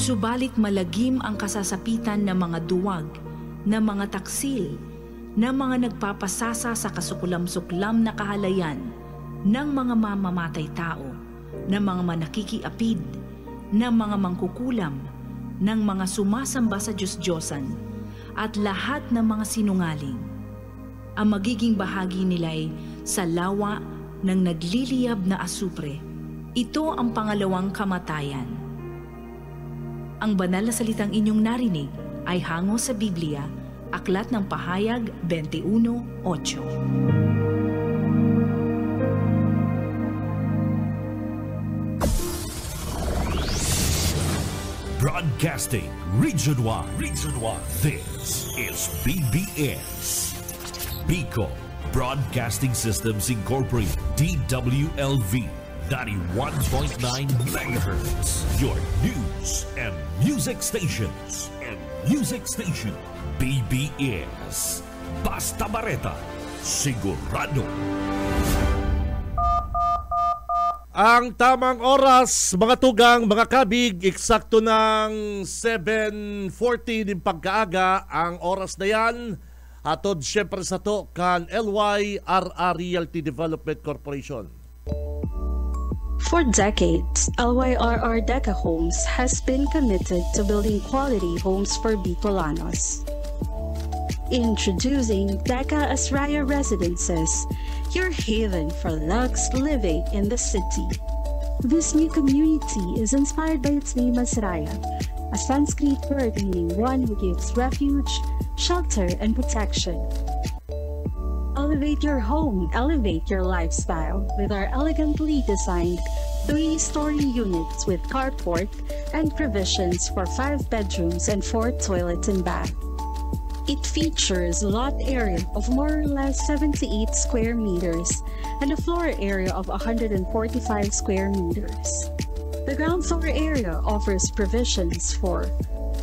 Subalit malagim ang kasasapitan ng mga duwag, ng mga taksil, ng mga nagpapasasa sa kasukulam-suklam na kahalayan, ng mga mamamatay tao, ng mga manakikiapid, ng mga mangkukulam, ng mga sumasamba sa Diyos-Diyosan, at lahat ng mga sinungaling. Ang magiging bahagi nila ay sa lawa ng nagliliyab na asupre. Ito ang pangalawang kamatayan. Ang banal na salitang inyong narinig ay hango sa Biblia, Aklat ng Pahayag 21:8. Broadcasting Region 1. This is BBS. Bicol Broadcasting Systems Incorporated, DWLV, 91.9 MHz. Your news and music stations. BBS. Basta Bareta, sigurado. Ang tamang oras, mga tugang, mga kabig, eksakto ng 7:40 din pagkaaga ang oras na yan. Atod siyempre sa to kan LYRR Realty Development Corporation. For decades, LYRR Deca Homes has been committed to building quality homes for Bicolanos. Introducing Deca Asraya Residences, your haven for luxe living in the city. This new community is inspired by its name Asraya, a Sanskrit word meaning one who gives refuge, shelter, and protection. Elevate your home, elevate your lifestyle with our elegantly designed 3-story units with carport and provisions for 5 bedrooms and 4 toilets and bath. It features a lot area of more or less 78 square meters and a floor area of 145 square meters. The ground floor area offers provisions for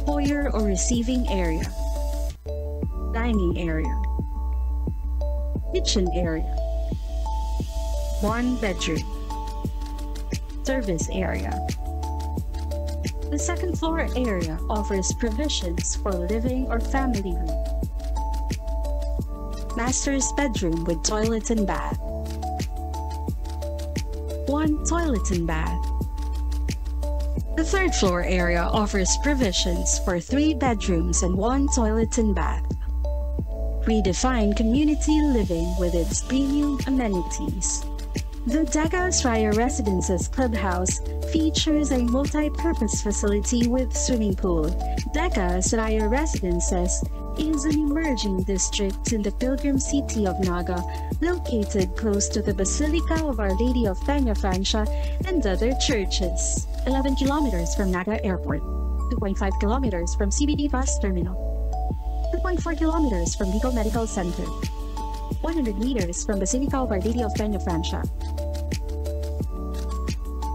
foyer or receiving area, dining area, kitchen area, 1 bedroom, service area. The second floor area offers provisions for living or family room, master's bedroom with toilet and bath, 1 toilet and bath. The third floor area offers provisions for 3 bedrooms and 1 toilet and bath. Redefine community living with its premium amenities. The Deca Asraya Residences Clubhouse features a multi-purpose facility with swimming pool. Deca Asraya Residences is an emerging district in the pilgrim city of Naga, located close to the Basilica of Our Lady of Peña Francia and other churches. 11 kilometers from Naga Airport, 2.5 kilometers from CBD Bus Terminal, 2.4 kilometers from Bicol Medical Center, 100 meters from Basilica of Our Lady of Peña Francia.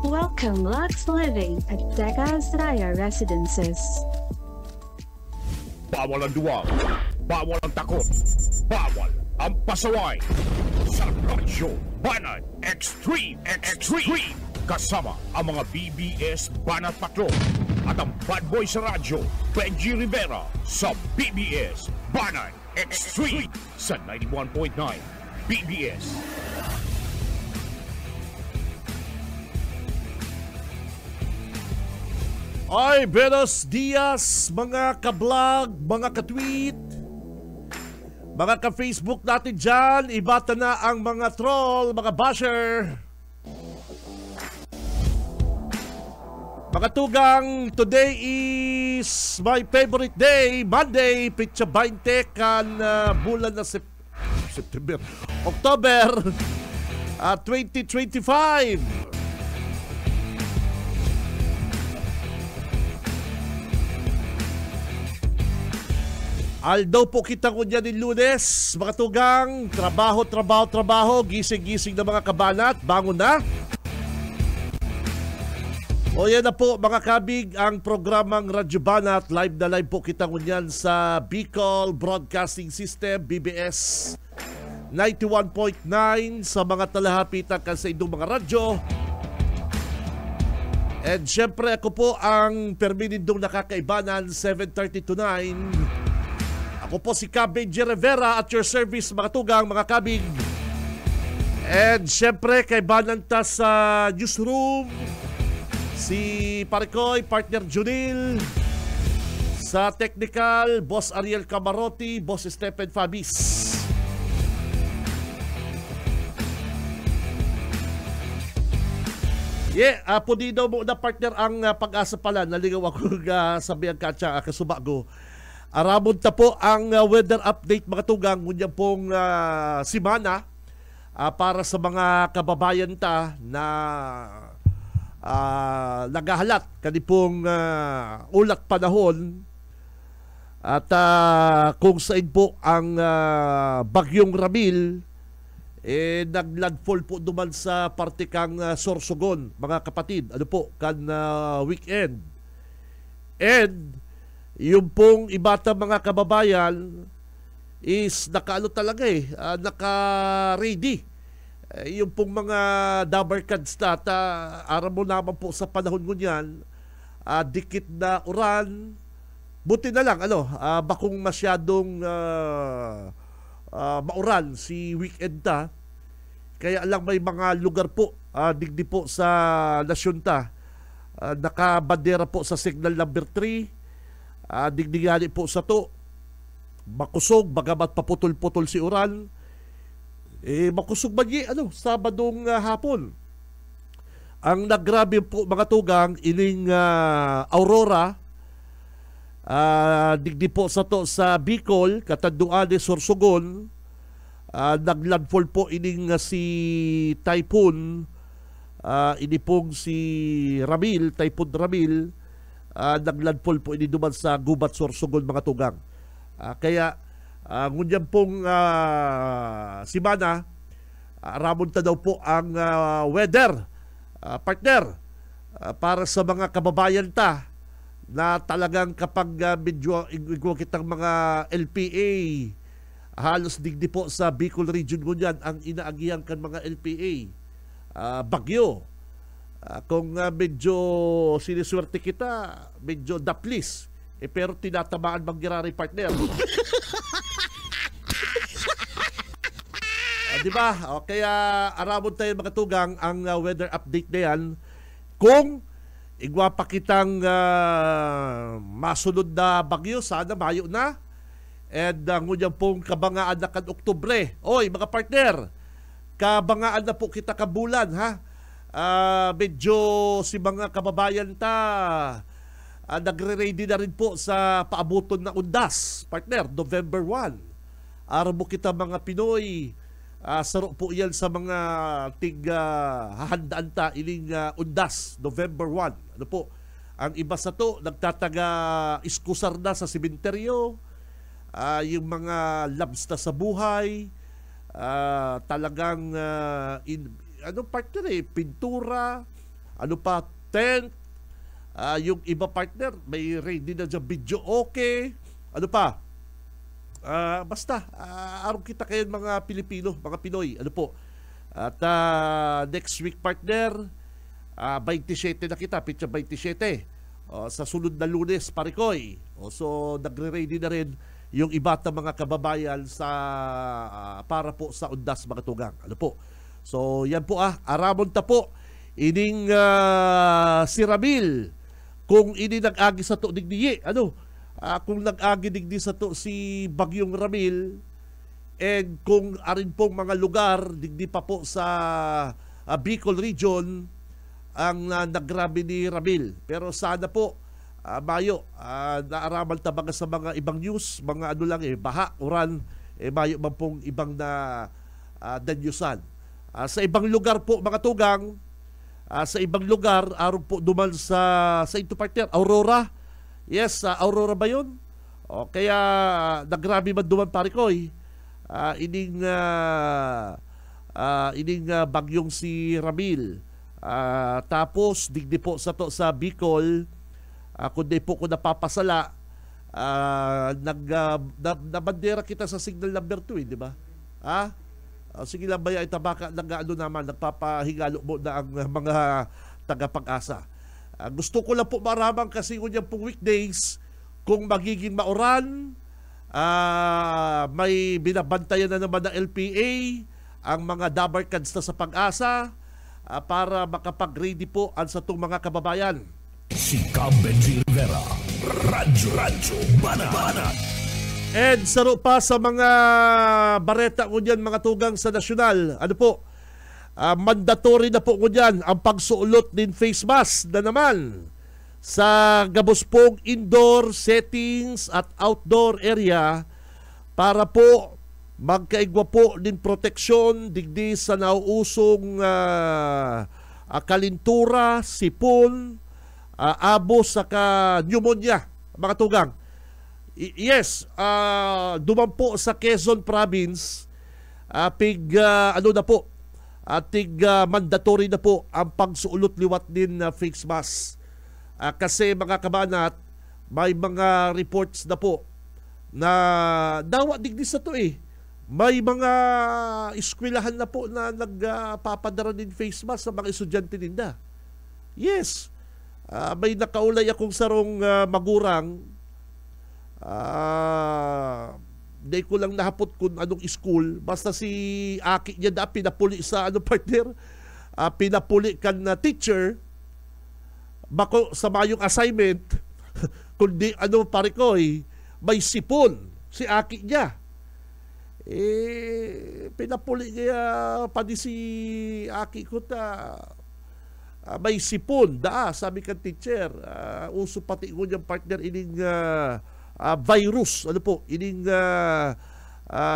Welcome Lux Living at Deca Asraya Residences. Bawal ang duwag, bawal ang takot, bawal ang pasaway. Sa Radyo Banat Extreme. Kasama ang mga BBS Banat Patrol at ang bad boy sa radyo, Benji Rivera sa BBS Banat Extreme sa 91.9 BBS. Ay, buenos dias mga ka-vlog, mga ka-tweet, mga ka-Facebook natin dyan. Ibata na ang mga troll, mga basher. Mga tugang, today is my favorite day, Monday, Pitsa 20 kan bulan na September, October 2025. Aldaw po kita ko dyan ng Lunes, mga tugang, trabaho, gising na mga kabanat, bangon na. O yan na po mga kabig, ang programang Radyo Banat, live na live po kita ko dyan sa Bicol Broadcasting System, BBS 91.9 sa mga talahapitan kan sa inyong mga radyo. And syempre ako po ang perminindong nakakaibanan 7:30 to 9. Ako po si Kabig G. Rivera at your service mga tugang, mga kabig. And syempre kaibanan ta sa newsroom si Parikoy, partner Junil. Sa technical, Boss Ariel Camarotti, Boss Stephen Fabis. Pudi daw mo na partner ang pag-asa pala. Naligaw ako sabihan ka siya kasubago. Aramon ta po ang weather update mga tugang. Ngunyan pong simana para sa mga kababayan ta na nagahalat kanipong ulat panahon. At kung saan po ang bagyong Ramil naglandfall po duman sa parte kang Sorsogon, mga kapatid. Ano po, kan weekend. And yung pong ibata mga kababayan is nakaano talaga naka-ready. Yung pong mga dabarkads aram mo naman po sa panahon ngunyan, dikit na uran. Buti na lang, bakong masyadong mauran si weekend ta. Kaya lang may mga lugar po, digdi po sa nasyon ta. Nakabandera po sa signal number 3. Digdigani po sa to. Makusog, bagamat paputol-putol si uran. Makusog ba Sabadong hapon. Ang naggrabe po mga tugang, ining Aurora, digdi po sa to sa Bicol, Katanduanes, Sorsogon. Naglandfall po ining si Typhoon, ini pong si Ramil, Typhoon Ramil. Naglandfall po ini duman sa Gubat, Sorsogon mga tugang. Kaya ngunyan pong simana, ramon ta daw po ang weather partner para sa mga kababayan ta na talagang kapag medyo kitang mga LPA, halos digdi po sa Bicol region ngunyan ang inaagihan kan mga LPA. Bagyo. Kung medyo siniswerte kita, medyo daplis. Pero tinatamaan mangyari partner. Diba? Kaya aramon tayo mga tugang ang weather update na yan. Kung igwa pa kitang masunod na bagyo, sana mayo na. And ngunyan pong kabangaan na kan Oktubre. Oy, mga partner, kabangaan na po kita kabulan, ha? Medyo si mga kababayan ta nagre-ready na rin po sa paabuton na undas, partner, November 1. Araw mo kita mga Pinoy, saro po yan sa mga hahandaan ta ining undas, November 1. Ano po, ang iba sa to, nagtataga iskusar na sa simenteryo, yung mga labs na sa buhay, talagang partner pintura, tent, yung iba partner, may ready na dyan video, okay. Ano pa? Basta, araw kita kayo mga Pilipino, mga Pinoy. Ano po? At next week partner, 27 na kita, pitsa 27. Sa sunod na Lunes, Parikoy. So, nagre-ready na rin yung iba at mga kababayan sa para po sa undas mga tugang. Ano po? So, yan po aramon ta po. Ining si Ramil, kung ini nag-agi sa to digdiye, kung nag-agi digdi sa to si Bagyong Ramil, and kung arin pong mga lugar digdi pa po sa Bicol region ang naggrabe ni Ramil. Pero sana po mayo naaraman ta mga sa mga ibang news, mga baha, uran, mayo man pong ibang na danyusan. Sa ibang lugar po mga tugang, sa ibang lugar, araw po duman sa ito partner, Aurora. Yes, Aurora ba yun? Kaya nagrabe man duman Parikoy. Ining bagyong si Ramil. Tapos, digdi po sa to sa Bicol, kundi po ko napapasala, nabandera kita sa signal number 2, di ba? Sige lang ba yung tabaka naman, nagpapahigalo mo na ang mga tagapag-asa. Gusto ko lang po maramang kasi kunyang pong weekdays kung magiging mauran, may binabantayan na naman ng LPA ang mga dabarkads na sa Pag-asa para makapag-ready po ang sa itong mga kababayan. Si Benji Rivera, Radyo Banat. And saro pa sa mga bareta ko dyan, mga tugang sa nasyonal, ano po, mandatory na po ko dyan ang pagsuulot din face mask na naman sa gabos pong indoor settings at outdoor area para po magkaigwa po din proteksyon digdi sa nauusong kalintura, sipon, abo sa pneumonia, mga tugang. Yes, dumampo sa Quezon Province, mandatory na po ang pagsuulot liwat din na face mask. Kasi mga kabanat, may mga reports na po na dawa digdi sa to May mga eskwelahan na po na nagpapadara din face mask sa mga estudyante ninda. Yes, may nakaulay akong sarong magurang. Di ko lang nahapot kung anong school. Basta si Aki niya da pinapuli sa partner, pinapuli kan na teacher bako sa mayong assignment kundi pare ko may sipon si Aki niya. Pinapuli niya pa di si Aki ko may sipon sabi kan teacher. Uso pati ko niyang partner ining virus,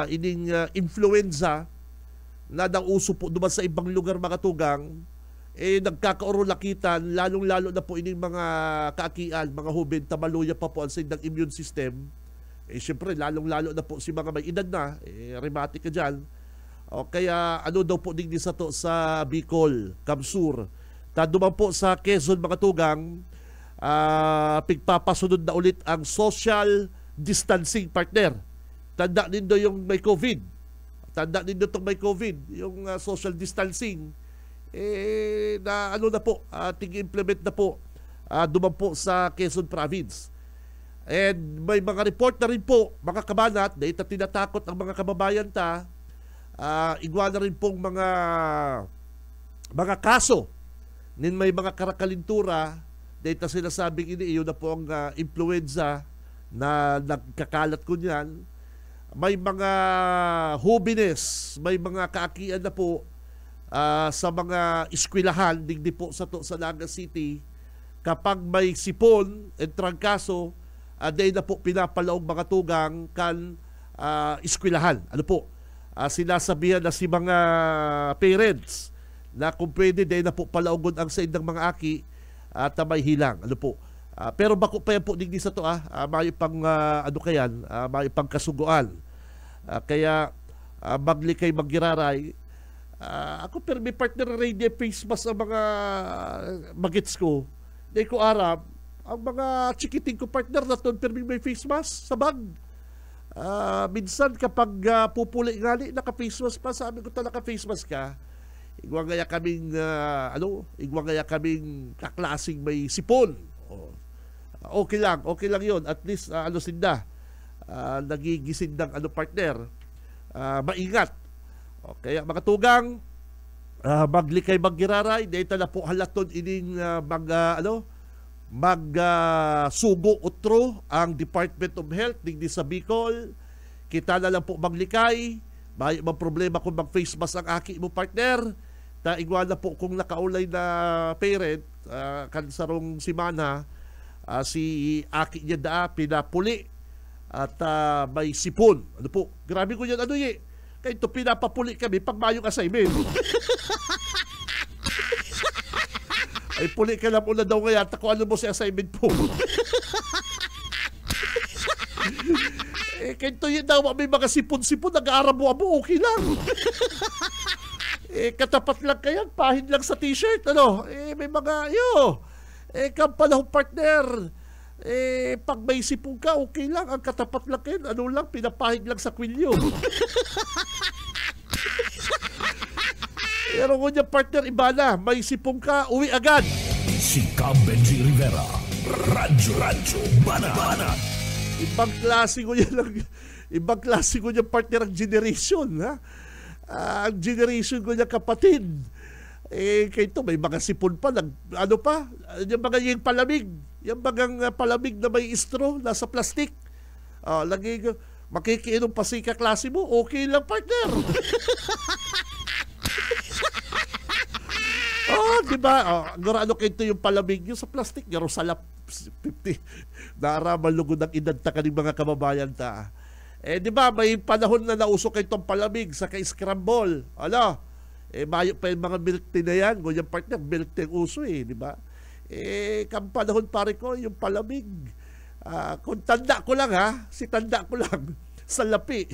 ining influenza na nauso po duman sa ibang lugar, mga tugang, nagkakaurulakitan, lalong-lalo na po ining mga kaakian, mga hubin, tamaluya pa po ang sindang immune system. Siyempre, lalong-lalo na po si mga may edad na, rheumatic ka dyan. Kaya daw po digdi sa to sa Bicol, Kamsur. Duman po sa Quezon, mga tugang, pigpapasunod na ulit ang social distancing, partner. Tanda nindo yung may COVID. Tanda nindo itong may COVID, yung social distancing. Na na po, tig-implement na po duman po sa Quezon Province. And may mga report na rin po, mga kabanat, na tinatakot ang mga kababayan igwa na rin pong mga kaso nin may mga karakalintura. Data sinasabing iyon na po ang influenza na nagkakalat ko niyan. May mga hubines, may mga kaakian na po sa mga eskwelahan, digdi po sa Naga City. Kapag may sipon at trangkaso, dahil na po pinapalaong mga tugang kan eskwelahan. Sinasabihan na si mga parents na kung pwede dahil na po palaungon ang sa indang mga aki at may hilang. Pero bako pa yan po digdi sa to may pang may pang kasuguan. Kaya maglikay magiraray. Ako pero may partner radio face mask ang mga magits ko. Di ko aram ang mga chikiting ko partner na to pero may face mask sa bag. Minsan kapag pupuli ngali naka-face mask pa, sabi ko naka-face mask ka. Igwa ngaya kaming kaklasing may sipon. Okay lang yon. At least sinda nagigising ng partner. Maingat. Kaya mga tugang, maglikay maggiraray, dahil na po halaton ining sugo utro ang Department of Health digdi sa Bicol. Kita na lang po maglikay. May problema kung mag-face mask ang aki mo, partner. Igwa na po kung nakaulay na parent, kansarong simana, si aki niya pinapuli at may sipon. Grabe ko yan, kaya ito pinapapuli kami pag mayong assignment. Ay puli ka lang muna daw kaya kung ano mo si assignment po. Kaya ito yun daw may mga sipon-sipon, nag-aarabo-abo, okay lang. Katapat lang kaya, pahid lang sa t-shirt, may mga, kampanahong partner, pag may sipong ka, okay lang, ang katapat lang kayo, pinapahid lang sa kwilyo. Pero kung yung partner, iba na, may sipong ka, uwi agad. Si Cam Benji Rivera, Radyo Banat. Ibang klase ko yan lang. Ibang klase ko niya partner ang generation. Ha? Ang generation ko niya kapatid. Kaya ito, may mga sipon pa. Ano pa? Yung mga yung palamig. Yung mga palamig na may straw, nasa plastic. Lagi makikiinom pa si kaklase mo, okay lang partner. Diba? Ano kayo ito yung palamig yung sa plastic. Garo salap 50. Naaraman lugod ang edad ta kaning mga kababayan ta. Diba, may panahon na nausok kayo itong palamig sa ka-scramble. Mayo pa yung mga milk tea na yan. Yung partner, milk tea uso diba? Kam panahon pare ko, yung palamig. Kung tanda ko lang tanda ko lang sa lapi.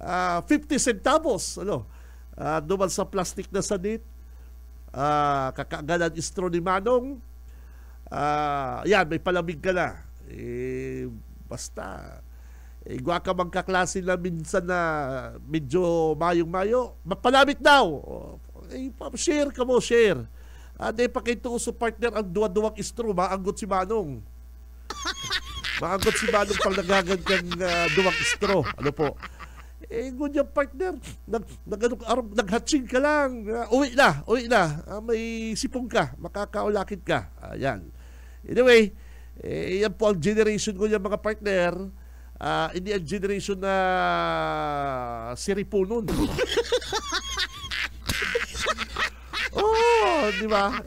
50 centavos. Duman sa plastic na sanit. Kakagalan istro ni Manong. Yan, may palamig ka na. Basta gwa ka mang kaklase na minsan na medyo mayong-mayo, mapalamig daw. Share ka mo, share. Di pa kayo uso partner ang duwa-duwang istro, maanggot si Manong. Maanggot si Manong pag nagagan kang duwang istro. Ano po? Ganyan partner, naghatsing ka lang. Uwi na. May sipong ka, makakaulakit ka. Ayan. Anyway, yan po ang generation ko yung mga partner. Hindi ang generation na siripunon. Di ba?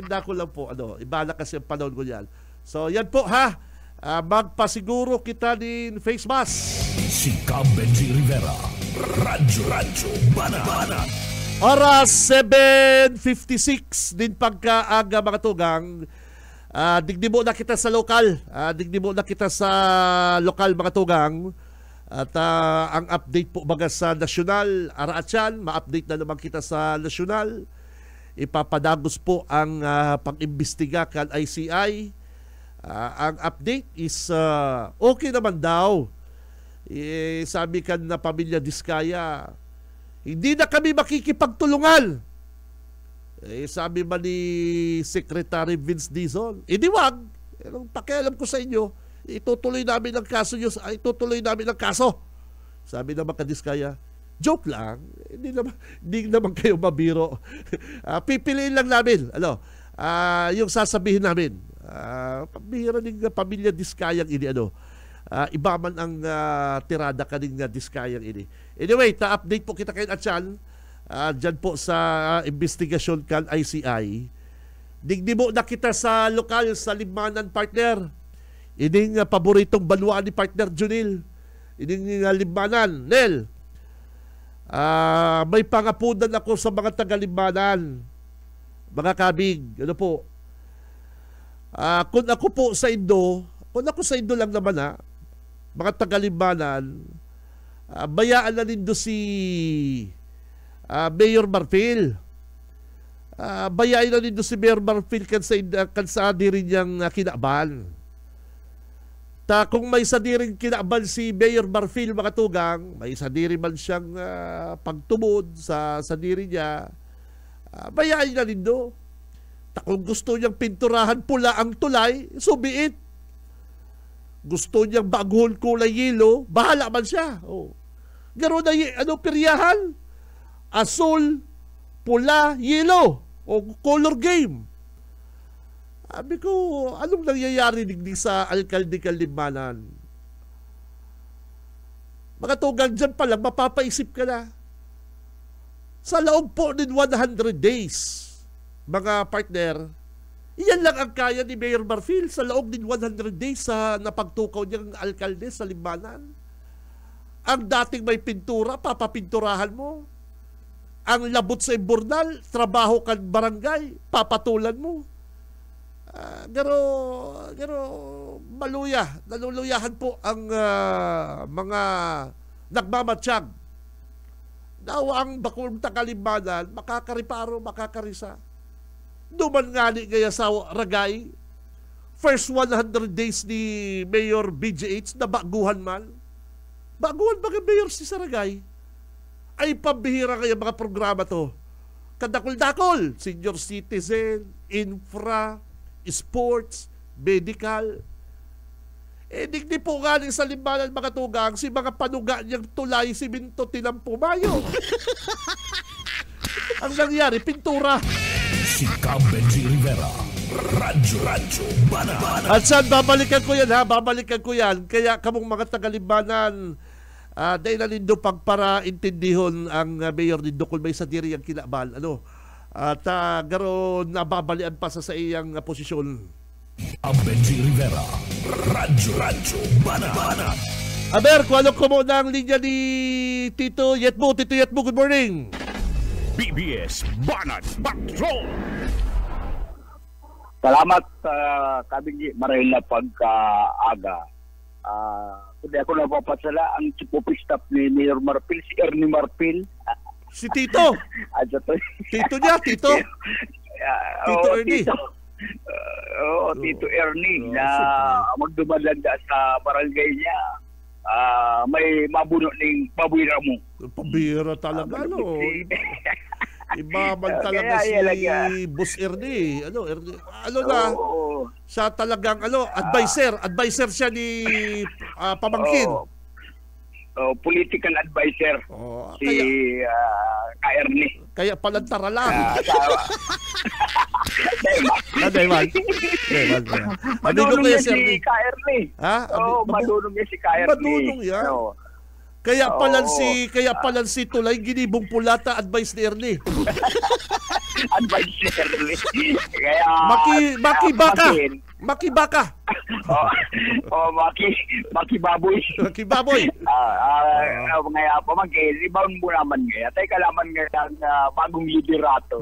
Dako lang po. Iba na kasi ang panahon ko yan. So, yan po ha. Magpasiguro kita din face mask. Si Cam Benji Rivera, Radyo Banat. Oras 7:56 din pagkaaga mga tugang. Digdimo na kita sa lokal. Digdimo na kita sa lokal mga tugang. At ang update po baga sa nasyonal, araatyan, ma-update na naman kita sa nasyonal. Ipapadagos po ang pag-imbestiga kan ICI. Ang update is okay naman daw. Sabi kan na pamilya Diskaya, hindi na kami makikipagtulungan. Sabi man ni Secretary Vince Dizon, wag. Anong pakialam ko sa inyo? Itutuloy namin ang kaso nyo. Itutuloy namin ang kaso. Sabi naman ka Diskaya, joke lang. Hindi naman kayo mabiro. Pipiliin lang namin. Yung sasabihin namin. Pambihira ng pamilya Diskayang ini. Iba man ang tirada ka ng Diskayang ini. Anyway, ta-update po kita kayo at yan. Dyan po sa investigasyon kan ICI. Digdimo na kita sa lokal sa Limanan partner. Ining paboritong baluan ni partner Junil. Ining Limanan. Nel, may pangapunan ako sa mga taga-Limanan. Mga kabig. Ano po? Kung ako po sa Indo, lang naman mga taga-Limanan, bayaan na nindo si Mayor Marfil. Bayain na nindo si Mayor Marfil kan sa adirin niyang kinaban. Kung may sadiring kinaban si Mayor Marfil mga tugang, may sadiri man siyang pagtubod sa sadiri niya, bayain na nindo. Kung gusto niyang pinturahan pula ang tulay, subiit. Gusto niyang baguhon kulay yelo, bahala man siya. Garo na peryahan? Asul, pula, yelo. O color game. Sabi ko, anong nangyayari digdig sa alkalde Limanan? Mga tugang dyan pa lang, mapapaisip ka na. Sa loob po din 100 days, mga partner, iyan lang ang kaya ni Mayor Marfil sa loob din 100 days sa napagtukaw niyang alkalde sa Limanan. Ang dating may pintura, papapinturahan mo. Ang labot sa imburnal, trabaho kan barangay, papatulan mo. Pero naluluyahan po ang mga nagmamatsyag. Daw ang bakong Limanan, makakariparo, makakarisa. Duman nga ni gaya sa Ragay, first 100 days ni Mayor BGH na baguhan man. Baguhan ba Mayor si Saragay? Ay pambihira kaya mga programa to. Kadakol-dakol, senior citizen, infra, sports, medical. Digdi po galing sa limbanan mga tugang, si mga panuga niyang tulay, siminto, tinampumayo. Ang nangyari, pintura. Si Benji Rivera, Radyo Banat. At saan, babalikan ko yan ha, babalikan ko yan. Kaya kamong mga taga-Limbanan, dahil nalindo pagpara intindihon ang mayor ni Dokol may sa diri ang kinabal. Ano? At garo nababalian pa sa iyang posisyon. Benji Rivera, Radyo Banat. Aber, kung ano ko muna ang linya ni Tito Yetbo. Tito Yetbo, good morning. BBS Banat Patrol. Salamat Kabingi, marahil na pagkaaga. Kundi ako napapasala ang chief of staff ni Mayor Marpil, si Ernie Marpil. Si Tito. Tito niya, Tito. Tito Ernie. Tito Ernie na magdumalanda sa barangay niya. May mabuno ng pabira mo. Pabira talaga, no? Iba man talaga si Boss Ernie. Ernie? Siya talagang, advisor siya ni Pamangkin. Political advisor si Ernie. Kaya pala tarala. Madunong niya si Ernie. Madunong niya si Ernie. Madunong yan. Kaya pala si Tulay ginibong pulata advice ni Ernie. Advice ni Ernie. Kaya Makibaka. Makibaboy. Makibaboy. Ngayon pamangkin, ibang mo naman ngayon. Tay kalaman ngayon bagong liderato.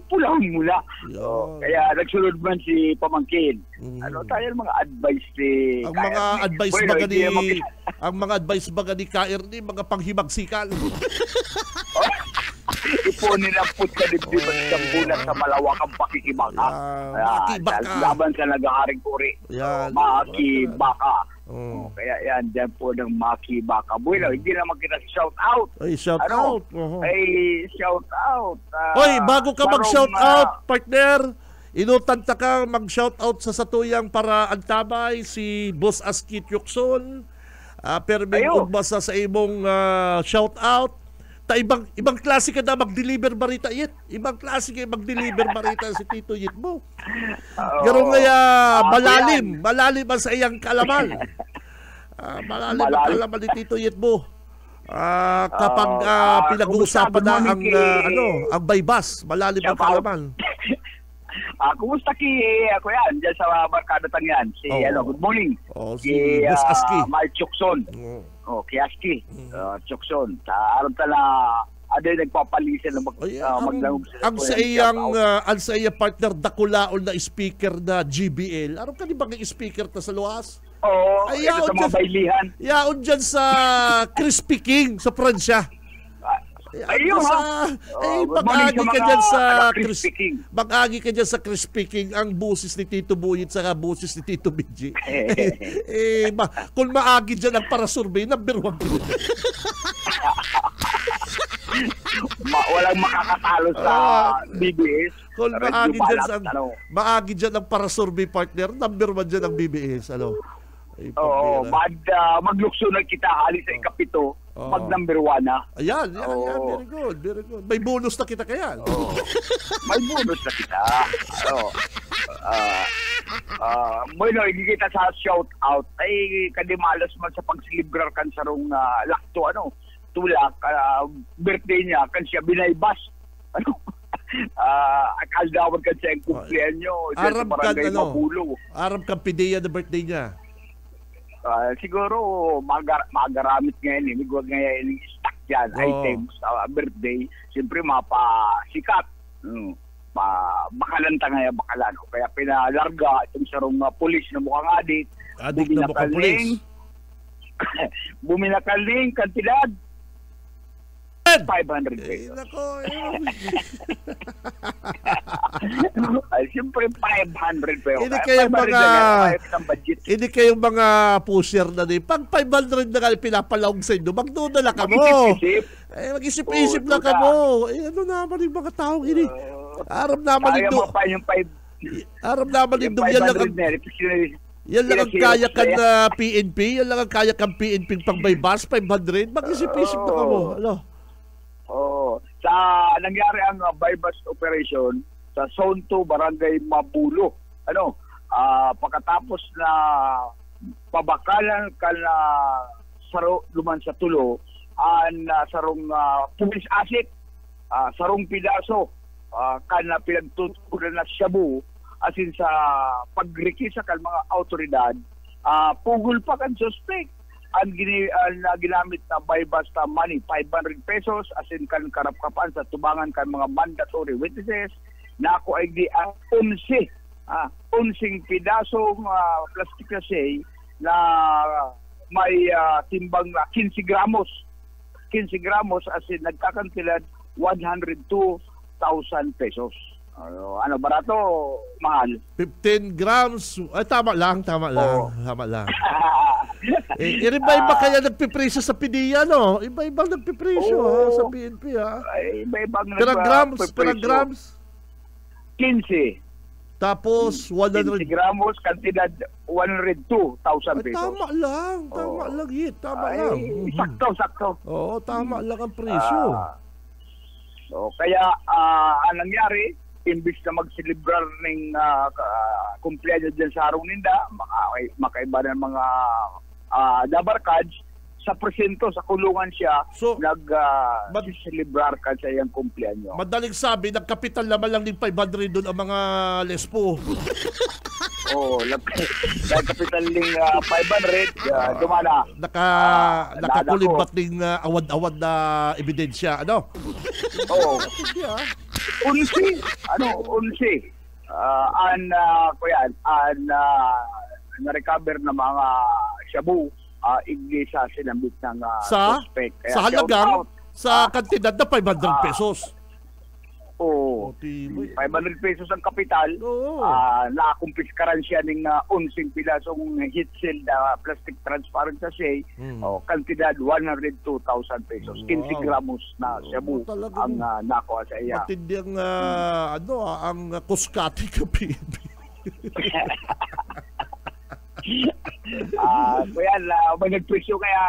Pulahon mo na. Kaya nagsunod man si pamangkin. Tayo mga advice ni ang mga advice baga ni Ernie, mga panghimagsikan. Ipunin ang put sa dibdib at sambulan sa malawakang pakikibaka. Laban sa nag-aaring kuri. Makibaka. Kaya yan, dyan po ng makibaka. Bueno, hindi naman kita shout out. Shout out. Shout out. Bago ka mag-shout out, partner, inutanta ka mag-shout out sa satuyang para antabay si Boss Aski Tyukson. Permin ugbasa sa imong shout out. Ibang klase ka na mag-deliver barita yet. Ibang klase ka mag-deliver barita si Tito Yet mo. Garo ngaya malalim ang sa iyang kalaman. Malalim ang kalaman ni Tito Yet mo. Kapag pinag-uusapan na ang baybas, malalim ang kalaman. Kumusta ako yan? Diyan sa barkada yan. Good morning. Si Boss Aski. Mark Tyukson. Kay Aski. Tyukson. Aram tala, nagpapalisan na maglangog sila. Ang sa iyang partner, dakulaol na speaker na GBL. Aram ka di ba ng speaker ta sa luwas? Ito sa mga baylihan. Yaon dyan sa Crispy King sa Pransya. Mag-agi ka dyan sa Crispy King ang busis ni Tito Buyit sa busis ni Tito BG. Kung maagi dyan ang para-survey, number 1. Walang makakatalo sa BBS. Kung maagi dyan ang para-survey partner, number 1 dyan ang BBS. Maglukso na kita halis sa ikapito, mag-number 1 na. Ayan, very good. May bonus na kita kaya. May bonus na kita. Bueno, hindi kita sa shout out ay kadimalas man sa pagsilibrar kan sarong lakto tulak birthday niya kan siya binaybas. Akaldawag kan siya ang kumpleanyo sa barangay Mapulo. Arab kang pideya na birthday niya. Siguro magaramit ngayon huwag ngayon yung stock dyan items birthday, siyempre mapasikat bakalanta ngayon kaya pinalarga itong sarong pulis na mukhang adik na mukhang pulis buminakaling kantidad 500 pesos. Siyempre 500 pesos. Hindi kayong mga pusher na din. Pag 500 na nga pinapalawag sa inyo, magdudala ka mo. Mag-isip-isip na ka mo. Ano naman yung mga taong ini? Aram naman ito. Kaya mo pa yung Aram naman din doon, yan lang ang... Yan lang ang kaya ka na PNP? Yan lang ang kaya kang PNP pang bypass? 500? Mag-isip-isip na ka mo. Ano? Oo. Sa nangyari ang bypass operation sa Zone 2, Barangay Mabulo. Pagkatapos na pabakalan ka na luman sa tulo, sarong police asset, sarong pidaso, kan na pinagtutunan na Shabu, asin sa pagrikisa kan mga autoridad, pugol pa kan suspect. Ang ginamit na bypass na money, 500 pesos, asin kan karapkapan sa tubangan kan mga mandatory witnesses, na ako ay di ang 11 pidasong plastic na say na may timbang na 15 gramos. 15 gramos asin nagkakantilad 102,000 pesos. Ano barato, mahal. 15 grams. Ay, tama lang. Tama lang. Iba-iba kaya nagpipresyo sa PDEA, no? Iba-ibang nagpipresyo sa PNP, ha? Iba-ibang per grams? 15. Tapos, 15 gramos, kantidad 102,000 pesos. Tama lang. Tama lang. Sakto. Oo, tama lang ang presyo. Kaya, ang nangyari, imbis na mag-celebrar ng kumpleaños dyan sa Harong Ninda, makaiba ng mga dabarkads, sa presento, sa kulungan siya, so, mag-celebrar ka sa iyang kumpleaños. Madaling sabi, nagkapital naman lang ng 500 doon ang mga lespo. Nagkapital ng 500, dumana. Nakakulimbat ng awad-awad na ebidensya, ano? Unsi. Na-recover na mga shabu, iglesia sinambit ng suspect. Sa halagang, sa kantidad na 500 pesos. 500 pesos ang kapital. Nakumpiskaran siya ng 11 pilasong heat-sealed plastic transparent sa say. Kantidad 102,000 pesos. 15 gramos na shabu ang nakuha sa iya. Matindi ang kuskati ka, PNP. May nagpresyo kaya,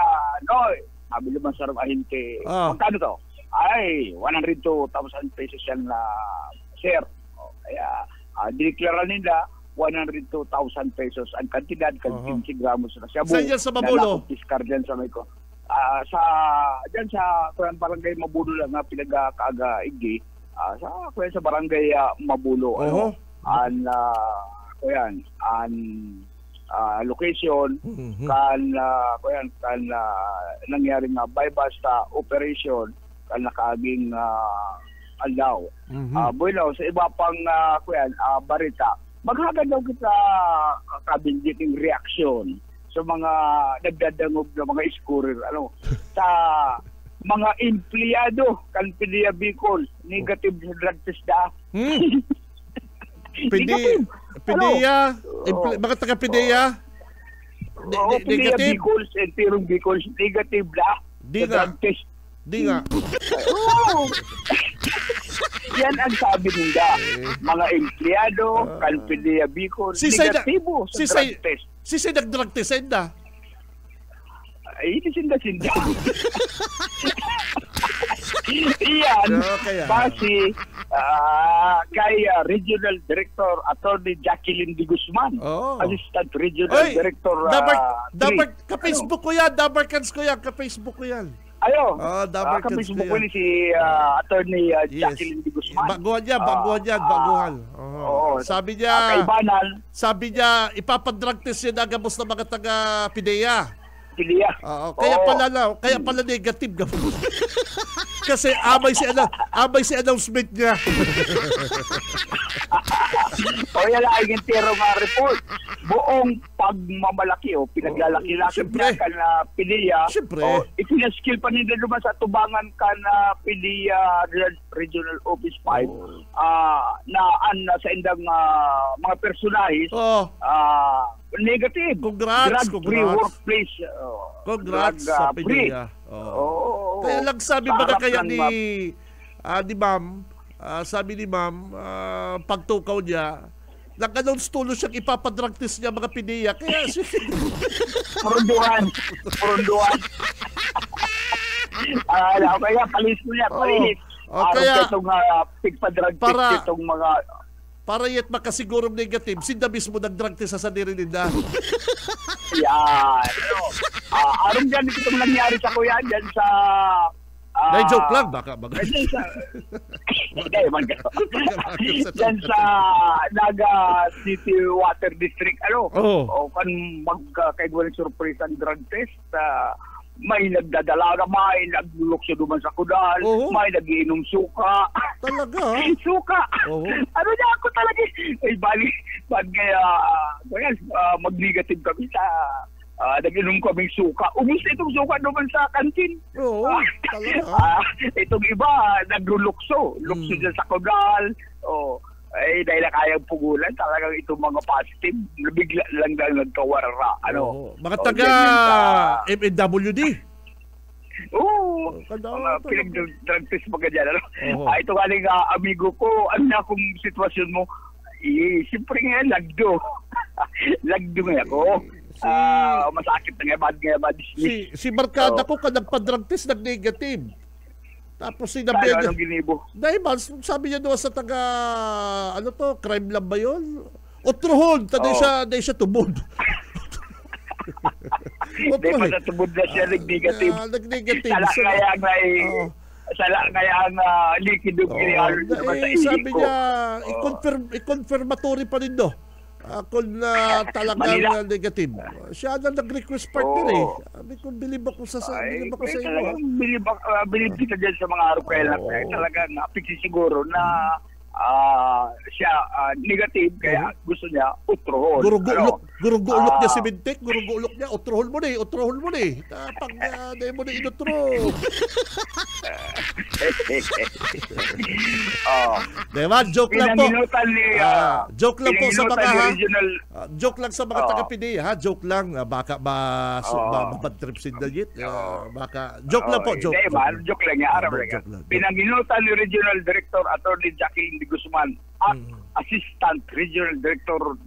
sabi naman sa ahinte, magkano to? Ay, 102,000 pesos yan na share. Kaya, dineklara nila 102,000 pesos ang kantidad, 15 gramos na shabu. Saan yan sa Mabulo? Discard dyan sa may ko. Dyan sa barangay Mabulo lang na pinagkaaga igi. Sa barangay Mabulo. Location kan nangyaring bypass operation kan nakaaging aldaw. Bueno, sa iba pang barita, maghagad daw kita kabinditing reaksyon sa mga nagdadangog na mga scorer sa mga empleyado kan PDEA Bicol, negative sa drug test da. PDEA, mga taga-PDEA? PDEA Bicol, Entirong Bicol, negative na. Di nga. Yan ang sabi nila. Mga empleyado, kan PDEA Bicol, negatibo sa drug test. Sisay nag-drug test, na? Ay, sinda-sinda. Iyan, base kay Regional Director Attorney Jacqueline de Guzman, Assistant Regional Director. Ka-Facebook ko yan, Dabarkans ko yan, ka-Facebook ko yan. Ka-Facebook ko ni si Attorney Jacqueline de Guzman. Baguhan yan. Sabi niya, ipapadrag test yun agamos na mga taga-PDEA. Kaya pala negative ka. Kasi amay si announcement niya. Yan lang ang tiro nga report. Buong pagmamalaki pinaglalaki-laki ka na PDEA. Ipinaskill pa nila naman sa tubangan ka na PDEA Regional Office 5 na sa indang mga personahis negative. Drug-free workplace. Congrats sa PDEA. Kaya lang sabi ba kaya ni ma'am, sabi ni ma'am, pagtukaw niya, nag-announce tulo siyang ipapadrag test niya mga PDEA. Kaya Purunduhan. Kaya palis mo niya, palis. Kaya itong pigpadrag test itong mga... Para yet makasigurong negative, sinda mismo nag-drug test sa nila. Yan. Arong dyan, itong nangyari sa kuya dyan sa... joke lang, baka. Dyan sa... Dyan sa Naga City Water District, kan magkakaigwaling surprise ang drug test, may nagdadala na, may naglulukso duman sa kudal, may nagiinom suka. Talaga? Suka! Ano niya ako talaga? Ay, mag-negative kami sa nag-inom kaming suka. Ubus itong suka duman sa kantin. Talaga. Itong iba, naglulukso. Lukso dyan sa kudal. Ay, dahil na kayang pugulan, talagang itong mga positive, bigla lang nagkawarara. Mga taga MNWD. Oo. Pinag-drug test mga dyan. Ito galing amigo ko, ano na kung sitwasyon mo? Siyempre nga, lagdo. Lagdo nga ako. Masakit na nga, bad. Si Barkada ko, nagpa-drug test, nag-negative. Tapos sinabi niya, anong ginibo? Dahil sabi niya doon sa taga, crime lab ba yun? Otrohon, dahil siya tubod. Dahil pa sa tubod na siya, nag-negative. Nag-negative. Sala kaya ang likido kinialo naman sa isip ko. Sabi niya, i-confirmatory pa rin do. Kung talagang negative. Siya na nag-request partner Sabi ko, bilib ako sa iyo. Bilib kita dyan sa mga arupela. Talagang siguro na siya negative, kaya gusto niya utrohon. Gurugulok niya si Bintek, gurugulok niya, utrohon mo na eh. Pag dahil mo na inutro. Diba? Joke lang po. Joke lang po sa mga joke lang sa mga taga-PDEA ha. Joke lang. Baka mabad trip si Dayit. Baka joke lang po. Joke lang niya. Pinanginutan ni Regional Director Attorney Jacqueline de Guzman at Assistant Regional Director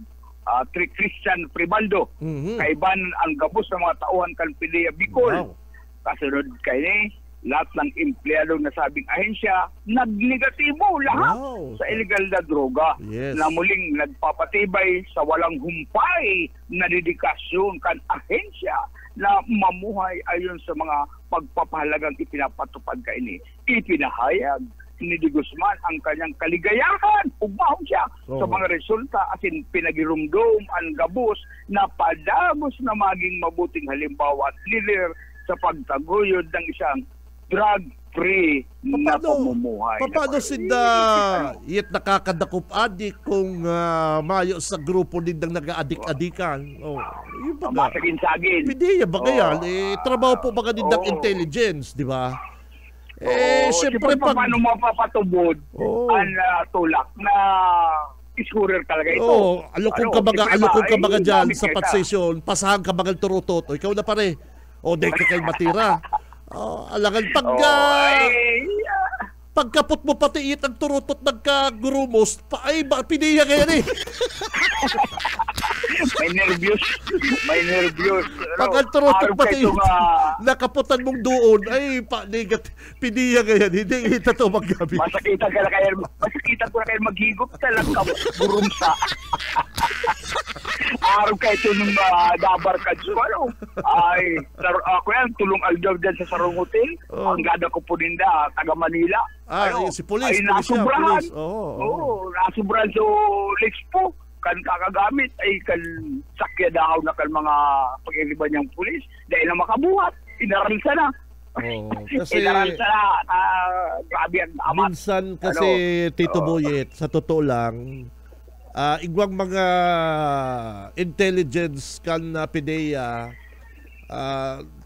Christian Pribaldo kaiban ang gabos ng mga tauhan kan PDEA Bicol. Kasunod kay ni lahat ng empleyado na sabing ahensya nagnegatibo lahat sa illegal na droga na muling nagpapatibay sa walang humpay na dedikasyon kan ahensya na mamuhay ayon sa mga pagpapahalagang ipinapatupad kay ni. Ipinahayag ni De Guzman ang kanyang kaligayahan ugmahon siya sa mga resulta asin pinagirumdom ang gabos na padagos na maging mabuting halimbawa at leader sa pagtaguyod ng isang drug-free na pamumuhay. Paano sila yet nakakadakop adik kung mayo sa grupo din ng nag-aadik-adikan? Masagin-sagin. PDEA ba kaya? Trabaho po ba din ng intelligence, di ba? Siyempre paano mapapatubod ang tulak na iskurer talaga ito. Alukong ka baga dyan sa patsesyon, pasahan ka baga turutot. Ikaw na pare. Dahil ka kayo matira. Alangan pagkapot mo pati ang turutot nagkagurumos, PDEA kaya ni. May nervyos. Pag ang turutot pati nakaputan mong doon, PDEA kaya ni. Hindi ito ito maggamit. Masakitan ko na kayo maghigop talaga burumsa. Araw kayo ito nung dabar ka dyan. Ako yan, tulong aldaw dyan sa Sarong Hotel. Ang gada ko po ninda, taga Manila. Si police. Nasubrahan. Nasubrahan sa Lexpo. Kan kakagamit ay kan sakya daw na kan mga pag-iriban niyang pulis. Dahil na makabuhat, inaransa na. Kasi inaransa na. Grabe ang amat. Minsan kasi, Tito Boyet, sa totoo lang, igwang mga intelligence kan na PDEA,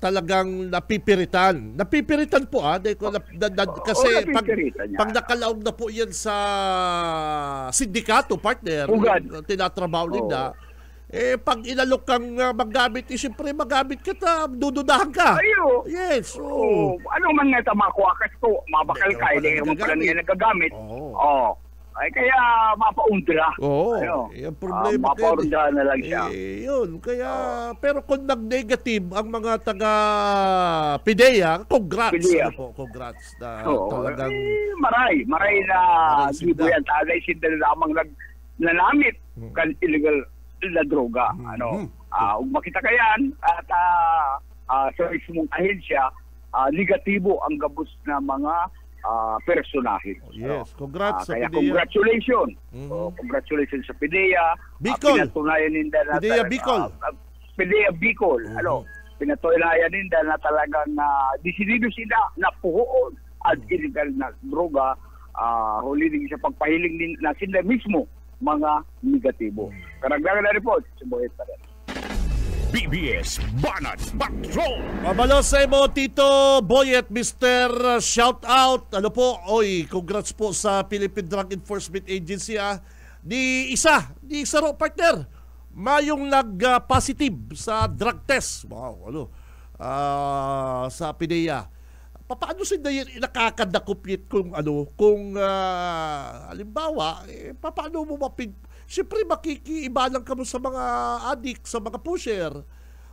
talagang napipiritan. Napipiritan po kasi pag nakalaog na po yan sa sindikato partner, tinatrabaho nila, pag inalok kang maggamit, siyempre magamit ka dududahan ka. Yes. Ano man nga makuha ka ito, mabakal ka, hindi mo pala nga nagagamit. Ay kaya mapaundra. Oo, yung problema mapaundra na lang siya. Yun, kaya, pero kung nag-negative ang mga taga-PIDEA, congrats. Congrats na talagang... Maray na gibo yan. Tagay sila lamang nanamit kan illegal na droga. Kung makita ka yan, at sa mismong ahensya, negatibo ang gabos na mga personahin. Yes, congrats sa kaya PIDEA. Congratulations. Congratulations sa PIDEA. Bicol. Pinatunayan nila na PIDEA Bicol. PIDEA Bicol. Pinatunayan nila na talagang desidido sila na puhuon ang illegal na droga. Huli din sa pagpahiling din na sila mismo mga negatibo. Karagdagan na report, si Boyet pa rin. BBS Banat Patrol. Mabalo sa mo, Tito Boyet, Mr. Shout Out. Ano po? Oy, congrats po sa Philippine Drug Enforcement Agency. Di isa ro partner. Mayong nag-positive sa drug test. Wow, sa PIDEA. Paano sila nakakadakupit kung halimbawa, paano mo siyempre makikiibalang ka mo sa mga addict, sa mga pusher.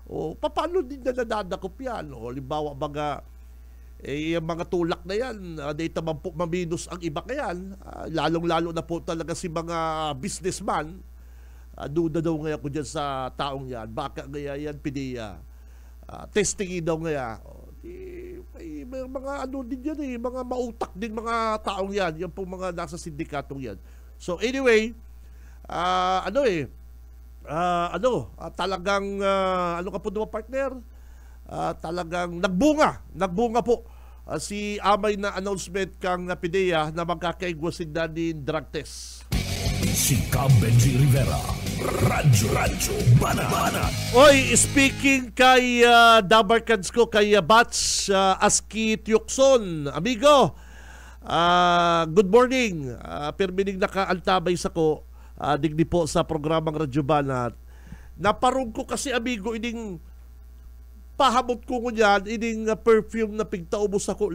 O paano din na nadadakop yan? O halimbawa yung mga tulak na yan, data maminus ang iba kayan. Lalong-lalo na po talaga si mga businessman. Duda daw ngayon ko dyan sa taong yan. Baka ngaya yan, PIDEA. Testing daw ngaya. May mga din yan mga mautak din mga taong yan. Yan po mga nasa sindikatong yan. So anyway, talagang ano ka po naman partner, talagang nagbunga po si amay na announcement kang PIDEA na magkakaigwasin na din drug test. Si Benji Rivera, Radyo Banat. Oy, speaking kay Dabarkans ko, kay Bats Aski Tiukson, amigo, good morning. Permining nakaantabay sa ko, digdi po sa programang Radyo Banat. Naparong ko kasi, amigo, ining pahamot ko ngunyan, ining perfume na pigtaubos ako,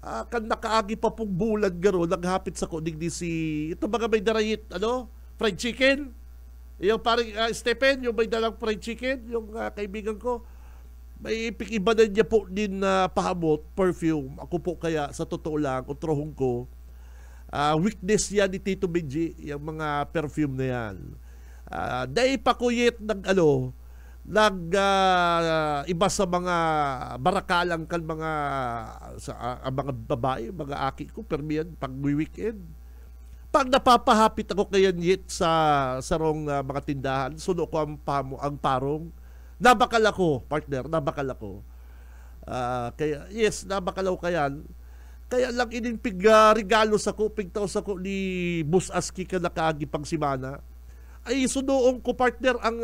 kan nakaagi pa pong bulan garo, naghapit sa ko, digdi ito mga may darayit, fried chicken. Yung parang Stephen, yung may dalang fried chicken, yung kaibigan ko, may iba na niya po din na pahamot, perfume. Ako po kaya, sa totoo lang, utrohong ko, weakness yan ni Tito Benji, yung mga perfume na yan. Dahil pa ko yet iba sa mga barakalang kan mga babae, mga aki ko, permiyan, pag weekend. Pag napapahapit ako kayan yet sa sarong mga tindahan, suno ko ang parong, nabakal ako, partner, kaya, yes, nabakalaw kayan. Kaya lang inipig regalo sa ko, pigtaw sa ko ni Bus Aski ka nakagipang simana. Ay, sunoong ko, partner, ang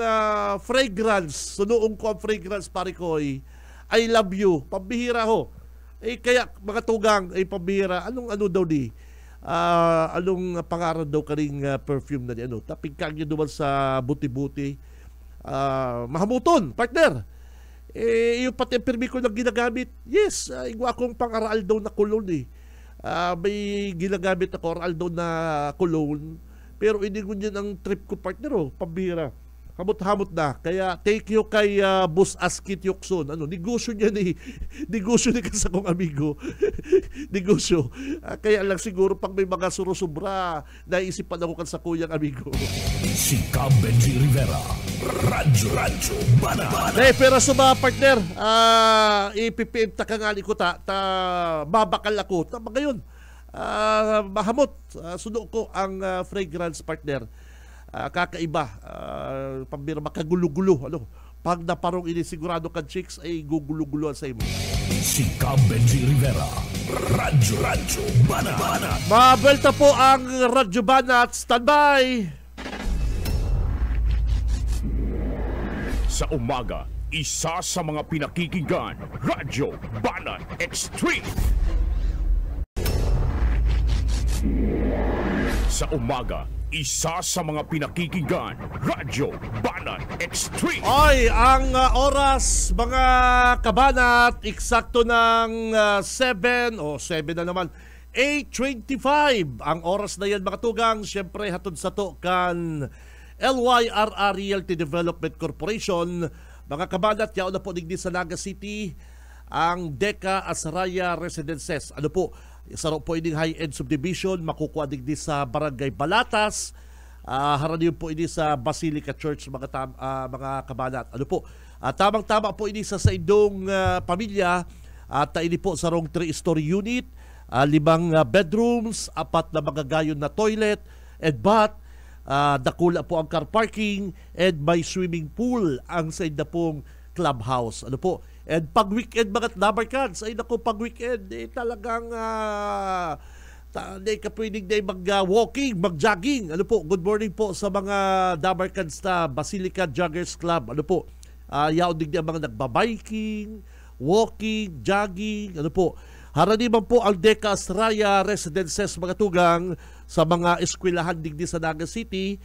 fragrance. Sunoong ko ang fragrance, pare ko, I love you. Pambihira ho. Kaya, mga tugang, pambihira. Anong daw di? Anong pangaran daw ka ring perfume na ni tapigkang nyo naman sa buti-buti. Mahamuton, partner. Yung pati permi ko lang ginagamit. Yes, igwa akong pang-aral daw na cologne may ginagamit ako aral daw na cologne. Pero hindi ko yan ang trip ko, partner, pambira. Hamot-hamot na. Kaya thank you kay Bus Aski Tiukson. Negosyo niya negosyo ni kasi akong amigo. Negosyo. Kaya lang siguro pag may mga surusubra, naisipan ako kan sa kuyang amigo. Si Benji Rivera, Radyo Banat. Pero sa mga partner, ipipim ta ka nga ko ta babakal ako. Tama ngayon. Mahamot. Suno ko ang fragrance, partner. Kakaiba, pambira makagulo-gulo. Pag naparong ini sigurado ka chicks ay gugulo-guloan sa imo. Si Benji Rivera, Radyo Banat. Mabelta po ang Radyo Banat. Standby! Sa umaga, isa sa mga pinakikinggan, Radyo Banat Extreme. Sa umaga, isa sa mga pinakikinggan, Radyo Banat Extreme. Ay, ang oras, mga kabanat, eksakto ng 7 na naman. 8:25 ang oras na yan mga tugang. Siyempre hatod sa to kan LYRR Realty Development Corporation. Mga kabanat, yaon na po digdi sa Naga City ang Deca Asraya Residences. Ano po, isa po ining high-end subdivision, makukuha digdi sa Barangay Balatas. Haraniyo po ini sa Basilica Church mga kabanat. Ano po, tamang-tama po ini sa indong pamilya at ini po sa rong 3-story unit. 5 bedrooms, 4 na mga gayon na toilet and bath, dakula po ang car parking and may swimming pool ang sa inda pong clubhouse. Ano po? And pag weekend mga Dabarkans, ay naku pag weekend talagang hindi ka pwedeng mag-walking, mag-jogging. Ano po? Good morning po sa mga Dabarkans na Basilica Joggers Club. Ano po? Yaon din ang mga nagbabiking, walking, jogging. Ano po? Haraniman po ang Deca Asraya Residences mga tugang sa mga eskwelahan digdi sa Naga City,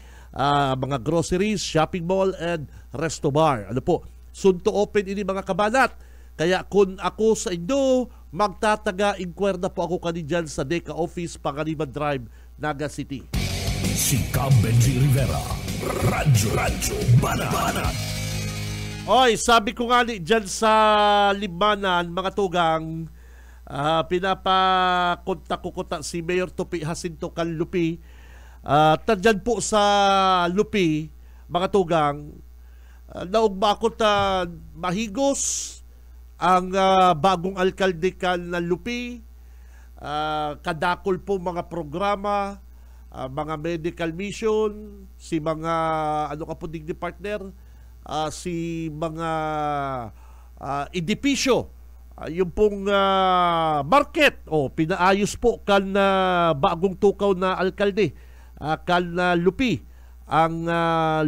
mga groceries, shopping mall, and resto bar. Ano po? Soon to open ini mga kabanat. Kaya kung ako sa Indo, magtataga, inquire na po ako kanidyan sa Deca Office, Pangaliban Drive, Naga City. Si Benji Rivera, Radyo Banat. Oy, sabi ko nga dyan sa Libanan, mga tugang, pinapakontak si Mayor Tupi Jacinto Canlupi. Tandyan po sa Lupi, mga tugang, naugba ako mahigos ang bagong alkalde kan na Lupi. Kadakol po mga programa, mga medical mission, si mga digdi partner, si mga edipisyo, yung pong market, pinaayos po kan bagong tukaw na alkalde, kan Lupi, ang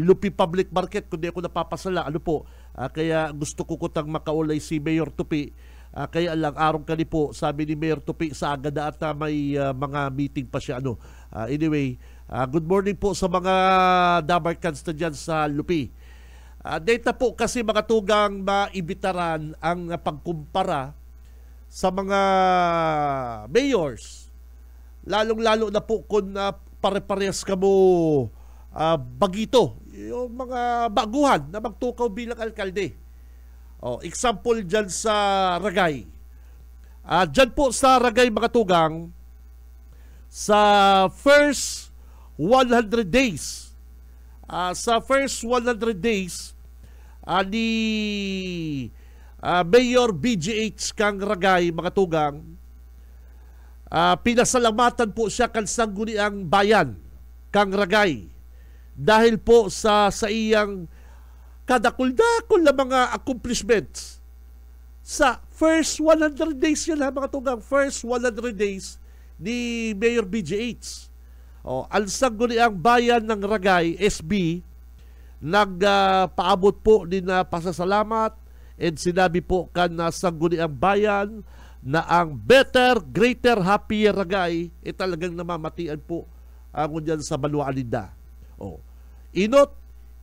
Lupi Public Market, kundi ako napapasala. Ano po, kaya gusto ko kutang makaulay si Mayor Tupi. Kaya lang, arong kani po, sabi ni Mayor Tupi, sa agada at may mga meeting pa siya. Anyway, good morning po sa mga Dabarkans na dyan sa Lupi. Data po kasi mga tugang maibitaran ang pagkumpara sa mga mayors. Lalong-lalo na po kung pare-parehas ka mo bagito, yung mga baguhan na magtukaw bilang alkalde. Example dyan sa Ragay. Dyan po sa Ragay mga tugang, sa first 100 days, ni Mayor BGH kang Ragay mga tugang, pinasalamatan po siya kan sangguniang bayan kang Ragay dahil po sa iyang kadakul-dakul na mga accomplishments sa first 100 days yan mga tugang, first 100 days ni Mayor BGH. Ang sangguniang bayan ng Ragay, SB, nagpaabot po din na pasasalamat and sinabi po kan sangguniang bayan na ang better, greater, happier Ragay talagang namamatian po ang dyan sa Banwa Alinda. Inot,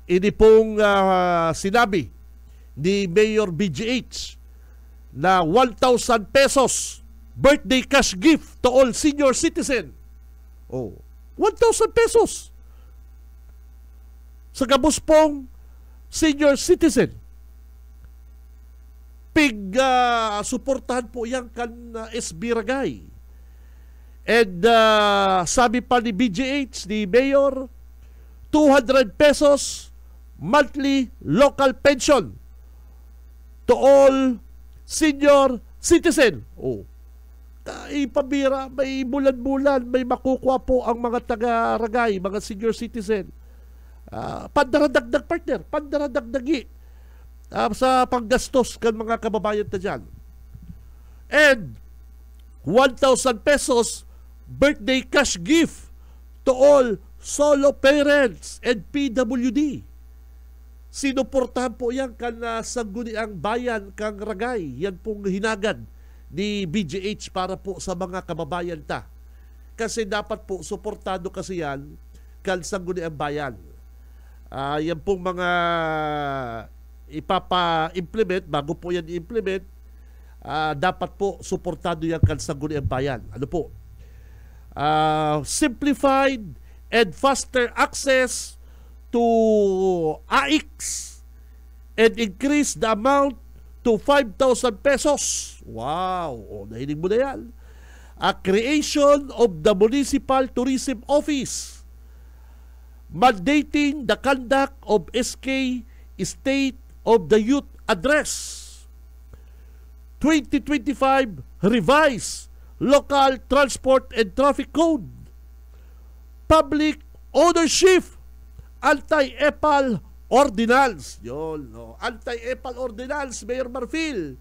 ini pong sinabi ni Mayor BGH na 1,000 pesos birthday cash gift to all senior citizen. 1,000 pesos sa gabos pong senior citizen. Suportahan po yan kan SB Ragay. And sabi pa ni BGH, ni Mayor, 200 pesos monthly local pension to all senior citizen. Ipabira, may bulan-bulan, may makukuha po ang mga taga-Ragay, mga senior citizen. Pandaradagdag partner, pandaradagdagi sa panggastos kan mga kababayan ta dyan. And 1,000 pesos birthday cash gift to all solo parents and PWD. Sinuportahan po yan kan sangguniang bayan kang Ragay. Yan pong hinagad ni BGH para po sa mga kababayan ta. Kasi dapat po suportado kasi yan kan sangguniang bayan. Yan pong mga ipapa-implement, bago po yan i-implement, dapat po suportado yan kan sangguniang bayan. Ano po? simplified and faster access to AIX and increase the amount to 5,000 pesos. Wow! O, nahinig mo na yan. A creation of the Municipal Tourism Office mandating the conduct of SK State of the Youth Address 2025 revised Local Transport and Traffic Code, Public Ownership Anti-EPAL Ordinance. Yun, no? Anti-EPAL Ordinance, Mayor Marfil.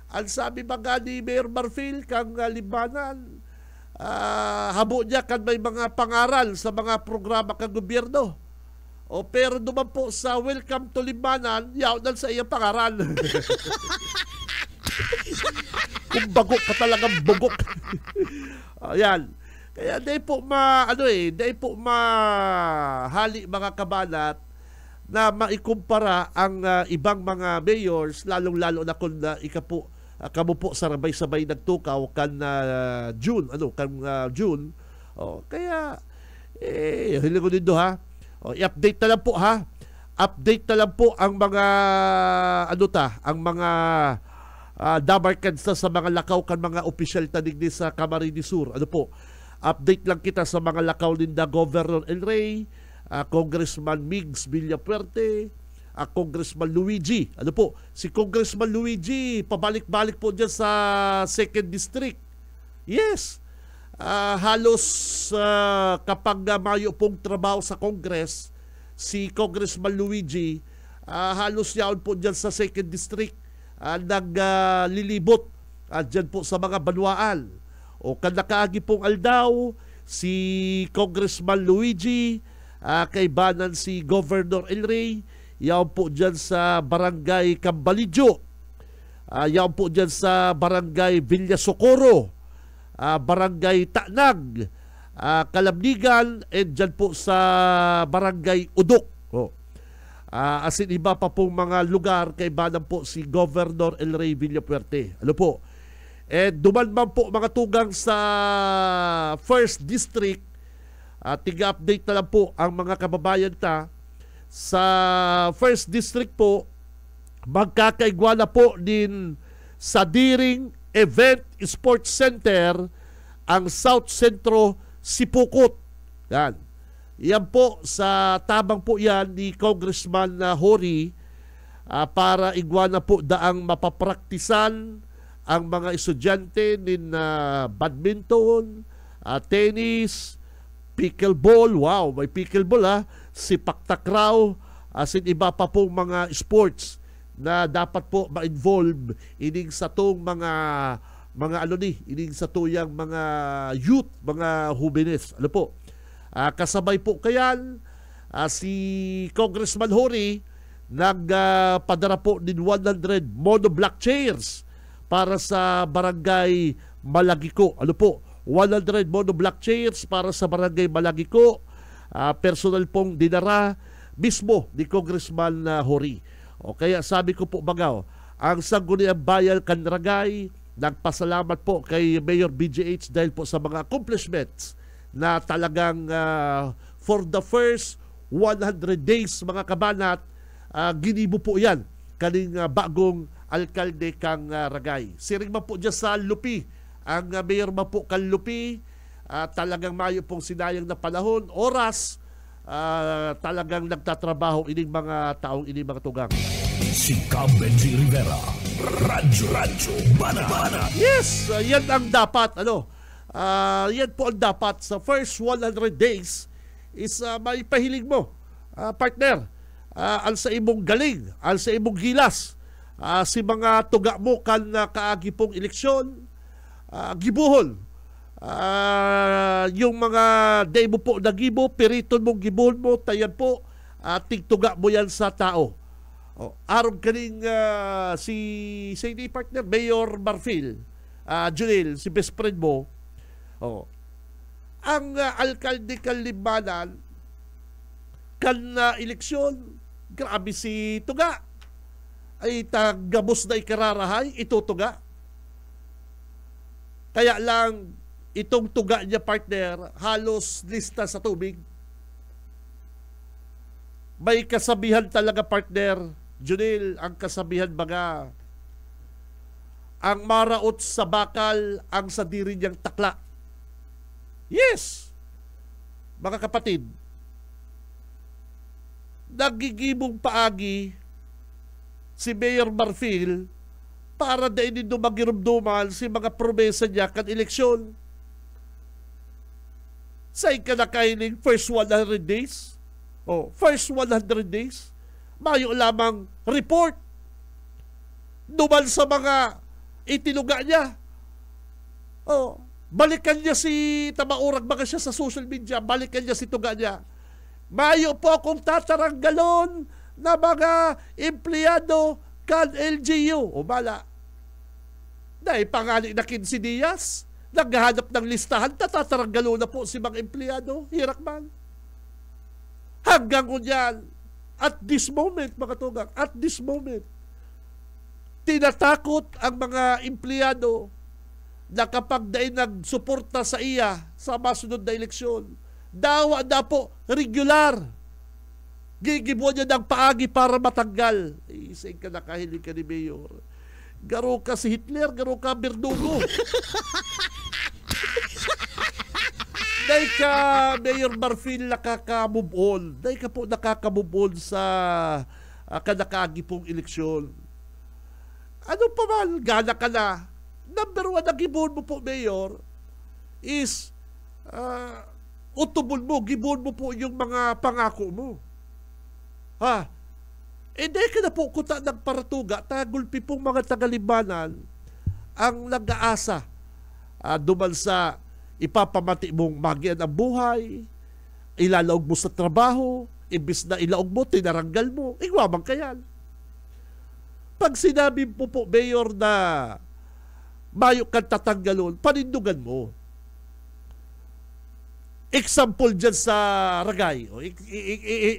Ang sabi ba nga ni Mayor Marfil kang libanan, habo niya kan may mga pangaral sa mga programa kang gobyerno. O pero duman po sa Welcome to Libanan, yaw sa iyang pangaral. Kung bagok ka talagang bugok. Ayan. Kaya dahil po dahil po mahali mga kabanat na maikumpara ang ibang mga mayors, lalong-lalo na kung kamo po sabay-sabay nagtukaw kan June, June. Kaya hiling ko dito ha. I-update na lang po ha. Update na lang po ang mga ang mga dabarkan sa mga lakaw kan mga opisyal tanig ni sa Camarines Sur. Update lang kita sa mga lakaw ninda Governor El Rey, Congressman Migs Villapuerte, Congressman Luigi. Si Congressman Luigi, pabalik-balik po dyan sa 2nd District. Yes. Halos kapag mayo pong trabaho sa Congress, si Congressman Luigi, halos yaon po dyan sa 2nd District, naglilibot dyan po sa mga banwaan. O kanakaagi pong aldaw, si Congressman Luigi, kaibanan si Governor El Rey, yaon po dyan sa Barangay Cambalidjo, yaon po dyan sa Barangay Villa Socorro, Barangay Tanag, Kalamnigan, and dyan po sa Barangay Udok. Asin iba pa pong mga lugar kaibanan po si Governor El Rey Villapuerte. Duman man po mga tugang sa 1st District, tiga-update na lang po ang mga kababayan sa 1st District po, magkakaigwa na po din sa Diring Event Sports Center ang South Centro Sipukot. Yan po sa tabang po yan ni Congressman Hori, para igwa na po daang mapapraktisan ang mga estudyante nin badminton, tennis, pickleball. Wow, may pickleball sipak takraw, asin iba pa pong mga sports na dapat po ma-involve ining sa tong mga ining sa tuyang mga youth, mga jóvenes. Kasabay po kayan si Congressman Hori nagpadara po din 100 monoblock chairs para sa Barangay Malagiko. 100 monoblock chairs para sa Barangay Malagiko. Personal pong dinara mismo ni Congressman Hori. Kaya sabi ko po bagaw, ang Sangguniang Bayan Canragay, nagpasalamat po kay Mayor BGH dahil po sa mga accomplishments na talagang for the first 100 days mga kabanat, ginibo po yan kaning bagong alkalde kang Ragay. Siring man po dyan sa Lupi, ang mayor man po kang Lupi, talagang mayo pong sinayang na panahon, oras, talagang nagtatrabaho ining mga taong ining mga tugang. Si Benji Rivera, Radyo Bana. Yes, yan ang dapat. Yan po ang dapat sa first 100 days is may pahilig mo, partner. Al sa imong galing, al sa imong gilas, si mga tuga mo kan kaagi pong eleksyon, gibuhol. Yung mga day mo po nagibo, periton mong gibuhol mo, tayan po, tigtuga mo yan sa tao. Aron kaning si partner, Mayor Marfil, Junil, si best friend mo, ang alkalde kan Libanan kan eleksyon, grabe si tuga ay tagabos na ikararahay, itutuga. Kaya lang itong tuga niya, partner, halos lista sa tubig. May kasabihan talaga, partner, Junil, ang kasabihan baga, ang maraot sa bakal, ang sa diri niyang takla. Yes! Mga kapatid, nagigibong paagi si Mayor Marfil para dainin dumagirumduman si mga promesa niya kan eleksyon. Sa ikanakaining first 100 days, first 100 days, mayo lamang report duman sa mga itinuga niya. Balikan niya si Tamaurag mga siya sa social media, balikan niya si tuga niya. Mayo po akong tataranggalon na mga empleyado kan LGU. Bala. Dahil pangali na 15 Diaz, naghahanap ng listahan, tataranggalo na po si mga empleyado. Hirak man. Hanggang kunyan, at this moment, mga tugang, at this moment, tinatakot ang mga empleyado na kapag dahil nagsuporta sa iya sa masunod na eleksyon, dawa na po, regular. Gigibo niya ng paagi para matanggal. Isang ka nakahiling ka ni Mayor. Garo ka si Hitler, garo ka Berdugo. Dahil ka, Mayor Marfil, nakaka-move on. Dahil ka po nakaka-move on sa kanakaagi pong eleksyon. Ano pa man, gana ka na. Number 1 na gibon mo po, Mayor, is utubol mo, gibon mo po yung mga pangako mo. Dahil ka na po kuta ng paratuga, tagulpi pong mga tagalibanan ang nag-aasa duman sa ipapamati mong magian ang buhay, ilalaog mo sa trabaho, ibis na ilaog mo, tinaranggal mo, igwabang kayan. Pag sinabi po po, Mayor, na mayo kang tatanggalon, panindugan mo. Example dyan sa Ragay.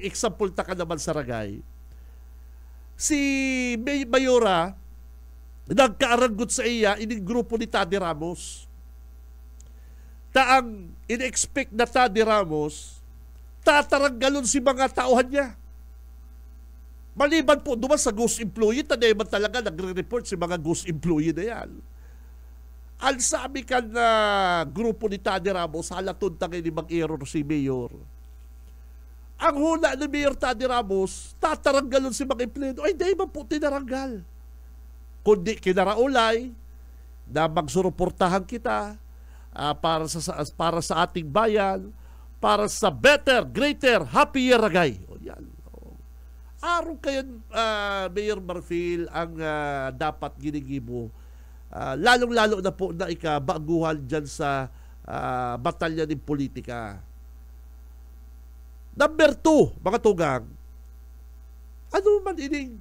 Example ta ka naman sa Ragay. Si Mayora, nagkaaranggot sa iya, ining grupo ni Tadi Ramos. Taang in-expect na Tadi Ramos, tataranggalon si mga tauhan niya. Maliban po duman sa ghost employee, tanay man talaga nagre-report si mga ghost employee na yan. Ang sabi ka na grupo ni Tadi Ramos, halatod tangay ni mag-error si Mayor. Ang hula ni Mayor Tadi Ramos, tataranggalon si mga empleyado. Ay, di man po tinaranggal. Kundi kinaraulay na magsuruportahan kita para sa ating bayan, para sa better, greater, happier Ragay. Yan. Araw kayan, Mayor Marfil, ang dapat ginigibo. Lalong-lalo na po na ikabaguhan dyan sa batalya ng politika. Number 2, mga tugang, ano man ining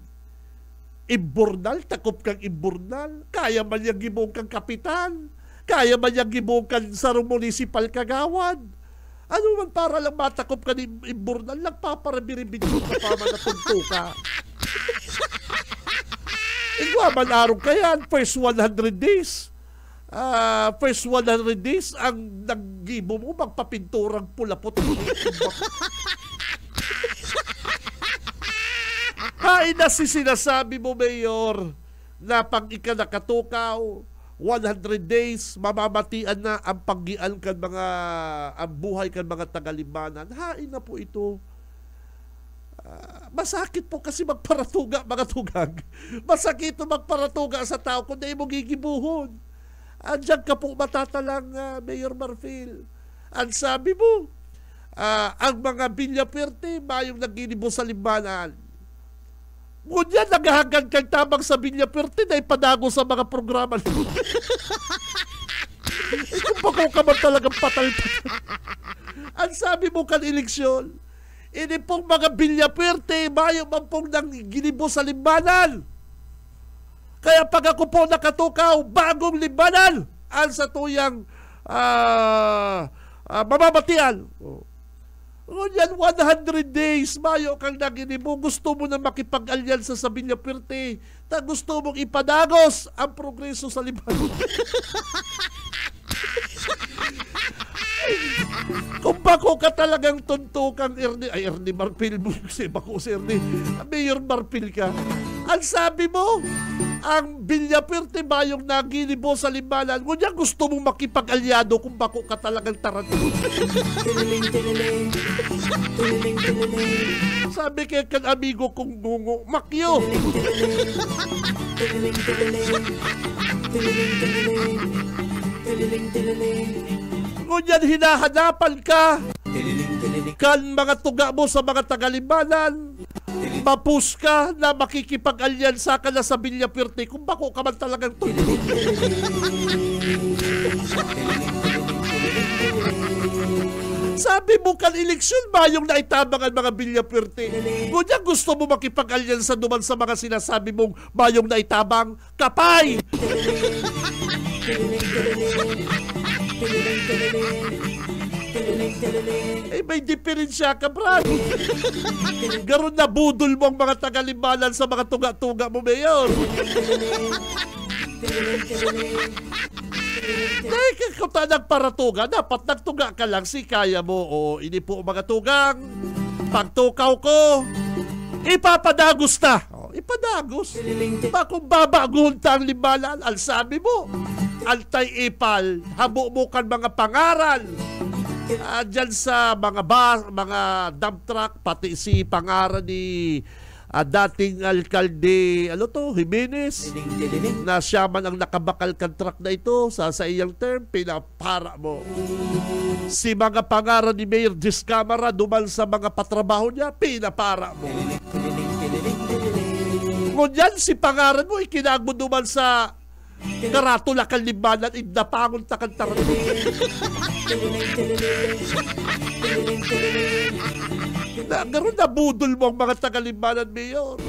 imburnal, takop kang imburnal, kaya man yung gibong kang kapitan, kaya man yung gibong kang sarong municipal kagawad, ano man para lang matakop ka ng imburnal, nagpaparabiribidyo ka pa man natunto ka. Igwaman araw ka yan, first 100 days. First 100 days, ang naggibo mo, magpapinturang pula-put. Hain na si sinasabi mo, Mayor, na pag ika nakatukaw, 100 days, mamamatian na ang paggian kan mga, ang buhay kan mga tagalibanan. Hain na po ito. Masakit po kasi magparatuga, mga tugag. Masakit ito magparatuga sa tao kung na mo gigibuhon. Andiyan ka po matatalang, Mayor Marfil. Ang sabi mo, ang mga Villaperte, mayong naginibo sa libanan. Ngunyan, naghahagan kang tabang sa Villaperte na ipadago sa mga programa nito. Kung bako ka man talagang patal-patal. Ang sabi mo kan eleksyon, ini pong mga Villaperte, mayo man pong nang ginibo sa libanan. Kaya pag ako po nakatukaw, bagong libanan, ang sa tuyang mamamatian. Ngunyan, 100 days, mayo kang naginibo, gusto mo na makipag-alyansa sa Villaperte, ta gusto mong ipadagos ang progreso sa libanan. Kung bako ka talagang tuntukang Ernie Marpil mo, kasi bako si Ernie, Mayor Marpil ka. Ang sabi mo, ang Villapuerte ba yung nagilibo sa limanan? Ngunyan gusto mong makipag-alyado kung bako ka talagang tarantado. Sabi kay kan amigo kong gungo, Makyo. Ngunyan hinahanapan ka kan mga tuga mo sa mga tagalimanan, mapus ka na makikipag-alyansa ka na sa Villapuerte kung bako ka man talagang sabi mo kan eleksyon ba yung naitabangan mga Villapuerte? Ngunyan gusto mo makipag-alyansa duman sa mga sinasabi mong bayong naitabang kapay. May diferensya ka, brad. Garon na budol mo ang mga tagalimanan sa mga tuga-tuga mo, Mayor. Dahil kung nagparatuga, dapat nagtuga ka lang si kaya mo. O ini po mga tugang, pagtukaw ko, ipapadagos na. O, ipadagos. Kung babaguhon ta ang limanan, al sabi mo, antay-ipal, habo mo kan mga pangaral. Dyan sa mga mga dump truck, pati si pangaran ni dating alkalde, Jimenez, na siya man ang nakabakal kan truck na ito sa iyang term, pinapara mo. Si mga pangaran ni Mayor Discamara, duman sa mga patrabaho niya, pinapara mo. Ngunyan, si pangaran mo, ikinagmo duman sa karatula kan limanan, indapangon ta kan taran. Garon na budol mo ang mga tagalimanan, Mayor.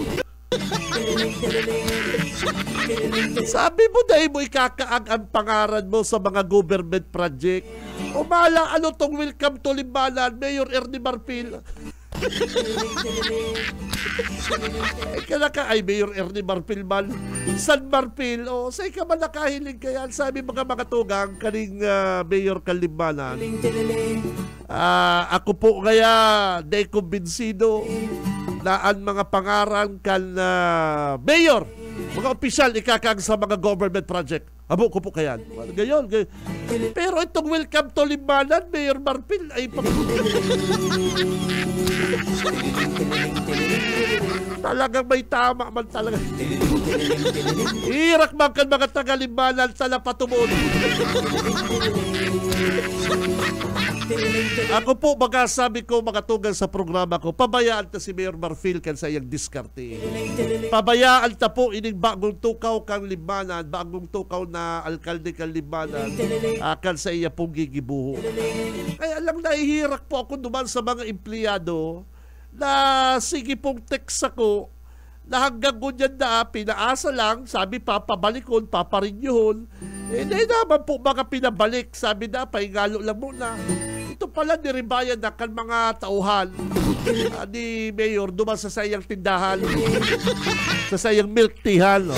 Sabi mo dahil mo ikakaag ang pangaran mo sa mga government project. Umala, tong welcome to limanan, Mayor Ernie Marpil. Mayor Ernie Marpil man, San Marpil, say ka man nakahiling kaya. Sabi mga tugang kaning Mayor Kalimanan. Ako po kaya de kumbinsido na ang mga pangaran kan Mayor, mga opisyal ikakag sa mga government project. Abo ko po kaya. Gayon. Pero itong welcome to Limanan, Mayor Marpil, ay talagang may tama man talaga. Irak man kan mga taga-Limanan sa napatumon. Ako po, sabi ko, mga tugang sa programa ko, pabayaan ta si Mayor Marfil kan sa iyang diskarte. Pabayaan ta po ining bagong tukaw kang Limanan, bagong tukaw na alkalde kang Limanan, kan sa iya pong gigibuho. Kaya lang nahihirak po ako duman sa mga empleyado na sige pong text ako na hanggang ganyan na pinaasa lang, sabi papabalikon, paparinyuhon. Hindi naman po mga pinabalik, sabi na pahingalo lang muna. Ito pala niribayan na kan mga tauhan ni Mayor duman sa sayang tindahan, sa sayang milk teahan.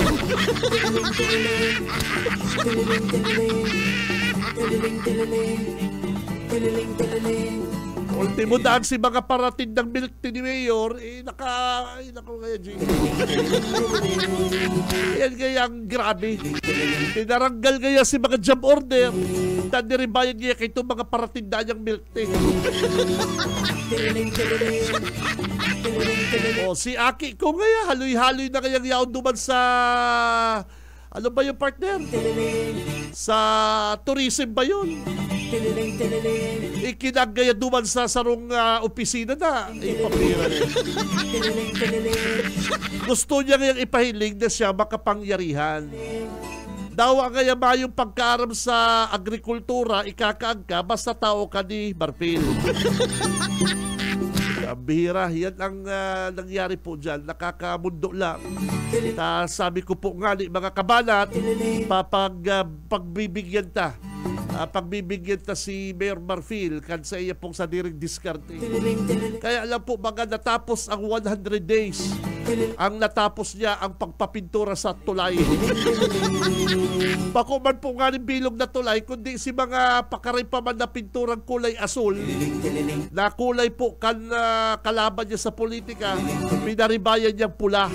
Ultimo daan si mga paratid ng milk tea ni Mayor, nako kaya G. Yan kayang grabe. Pinaranggal kaya si mga job order. Nandiribayan kaya kay itong mga paratid na niyang milk tea. Si Aki ko kaya, haloy-haloy na kayang yaon duman sa... Ano ba yung partner? Sa tourism ba yun? Ikinagaya duman sa sarong opisina na. Ipapira na. Gusto niya ngayang ipahiling na siya makapangyarihan. Dawa kaya ba yung pagkaaram sa agrikultura, ikakaag ka, basta tao ka ni Marpil. Bihira, yan ang nangyari po dyan. Nakakamundo lang. Sabi ko po nga ni mga kabanat, pagbibigyan ta. Pagbibigyan ta si Mayor Marfil kan sa iya pong sadiring diskarte. Kaya alam po mga natapos ang 100 days ang natapos niya ang pagpapintura sa tulay. Bako man po nga ng bilog na tulay, kundi si mga pakaray pa man na pinturang kulay asul, na kulay po kalaban niya sa politika, pinaribayan niyang pula.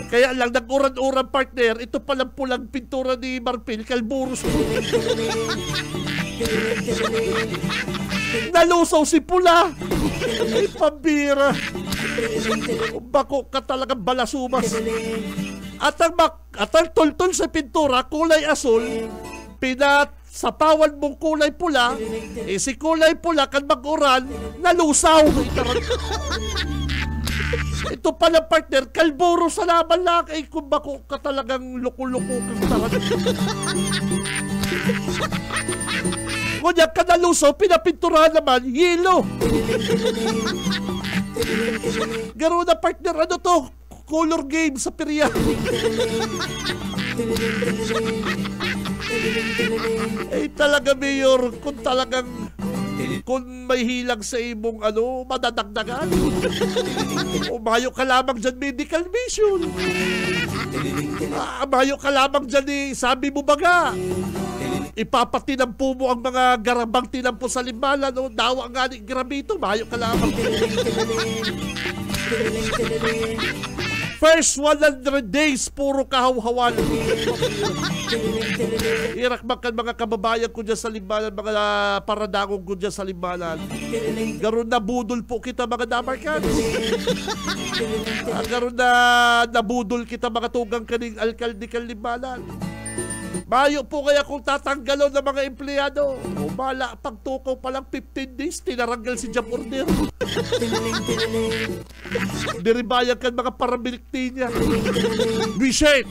Kaya lang, nag-uran-uran partner, ito palang pulang pintura ni Marfil, kalburos. Nalusaw si pula. Ay, pambira. Bako ka talagang balasumas. At ang tultol sa pintura, kulay asul, sapawan mong kulay pula, si kulay pula kan mag-uran, nalusaw. Ito pala partner, kalburo sa laban lang. Ay, kung bako ka talagang loko-loko kang talagang. Ngunyan ka nalusaw, pinapinturahan naman, yelo. Garo na partner, ano to? Color game sa perya. Ay talaga, Mayor, kung may hilang sa imong madadagdagan. Umayo ka lamang dyan medical mission. Umayo ka lamang dyan sabi mo baga. Ipapatinampo mo ang mga garabang tinampo sa limbalan. Dawa nga ni grabito. Umayo ka lamang. First 100 days, puro kahawhawan. Irakmakan mga kababayan ko dyan sa limbalan, mga paradangong ko dyan sa limbalan. Garon na budol po kita mga damarkan. Garon na nabudol kita mga tugang kaning alkalde kan limbalan. Mayo po kaya kung tatanggalon ng mga empleyado. Bala, pagtukaw pa lang 15 days, tinaranggal si job order. Diribayan kan mga parabilikti niya. Reset!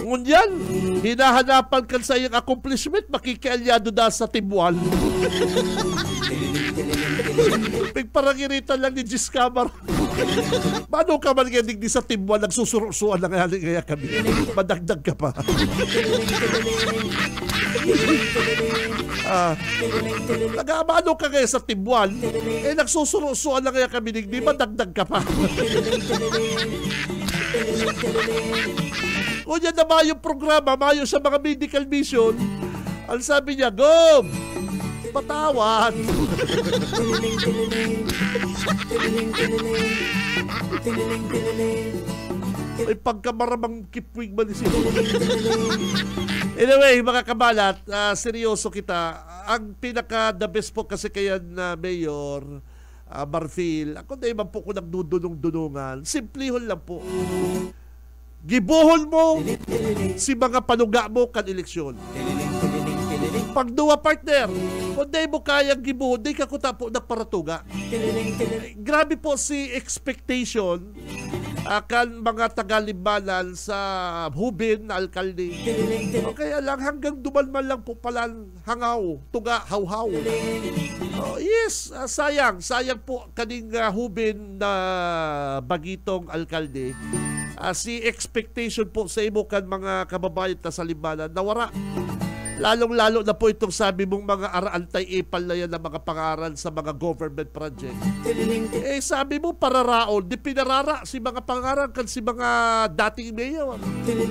Ngunyan, hinahanapan kan sa iyong accomplishment, makikialyado na sa tibuan. Pagparangiritan lang ni Gis Camar. Paano ka man gandig di sa tibuan, nagsusurusuan lang kaya kami. Madagdag ka pa. Nag-aamano ka kaya sa tibuan, nagsusurusuan lang kaya kami, di madagdag ka pa. O yan na mayo programa, mayo sa mga medical mission, ang sabi niya, Gob, patawad. May pagkamaramang kipwing ba siya? Anyway, mga kabalat, seryoso kita. Ang pinaka-the best po kasi kaya na Mayor Marfil, ako na iman po ko nagdudunong-dunungan. Simplihon lang po. Gibuhol mo si mga panuga mo kan eleksyon. Pagduwa partner, kung di mo kayang gibuhol, di ka kuta po nagparatuga. Grabe po si expectation akan mga taga-Limbalan sa Hubin na alkalde. O kaya lang hanggang dumalman lang po pala hangaw, tuga, hawhaw. Yes, sayang po kaning Hubin na bagitong alkalde. Si expectation po sa imo kan mga kababayan ta sa Limbalan nawara. Lalong-lalo na po itong sabi mong mga antay-ipal na yan na mga pangaral sa mga government project. Sabi mo pararaon, di pinarara si mga pangaral kan si mga dating mayor.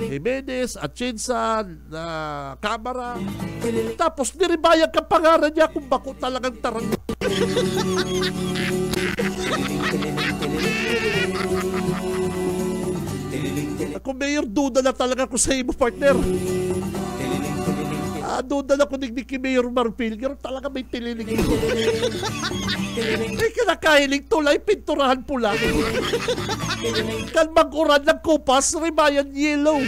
Jimenez, Atienza, Camara. Tapos niribayag ka pangaral niya kung bako talagang tarang. Ako mayor, duda na talaga ko sa imo partner. Duda na ko ni Mayor Marfil, pero talaga may tililig. May kinakahiling tulay, pinturahan pula. Kan mag-uran ng kupas, ribayan yellow.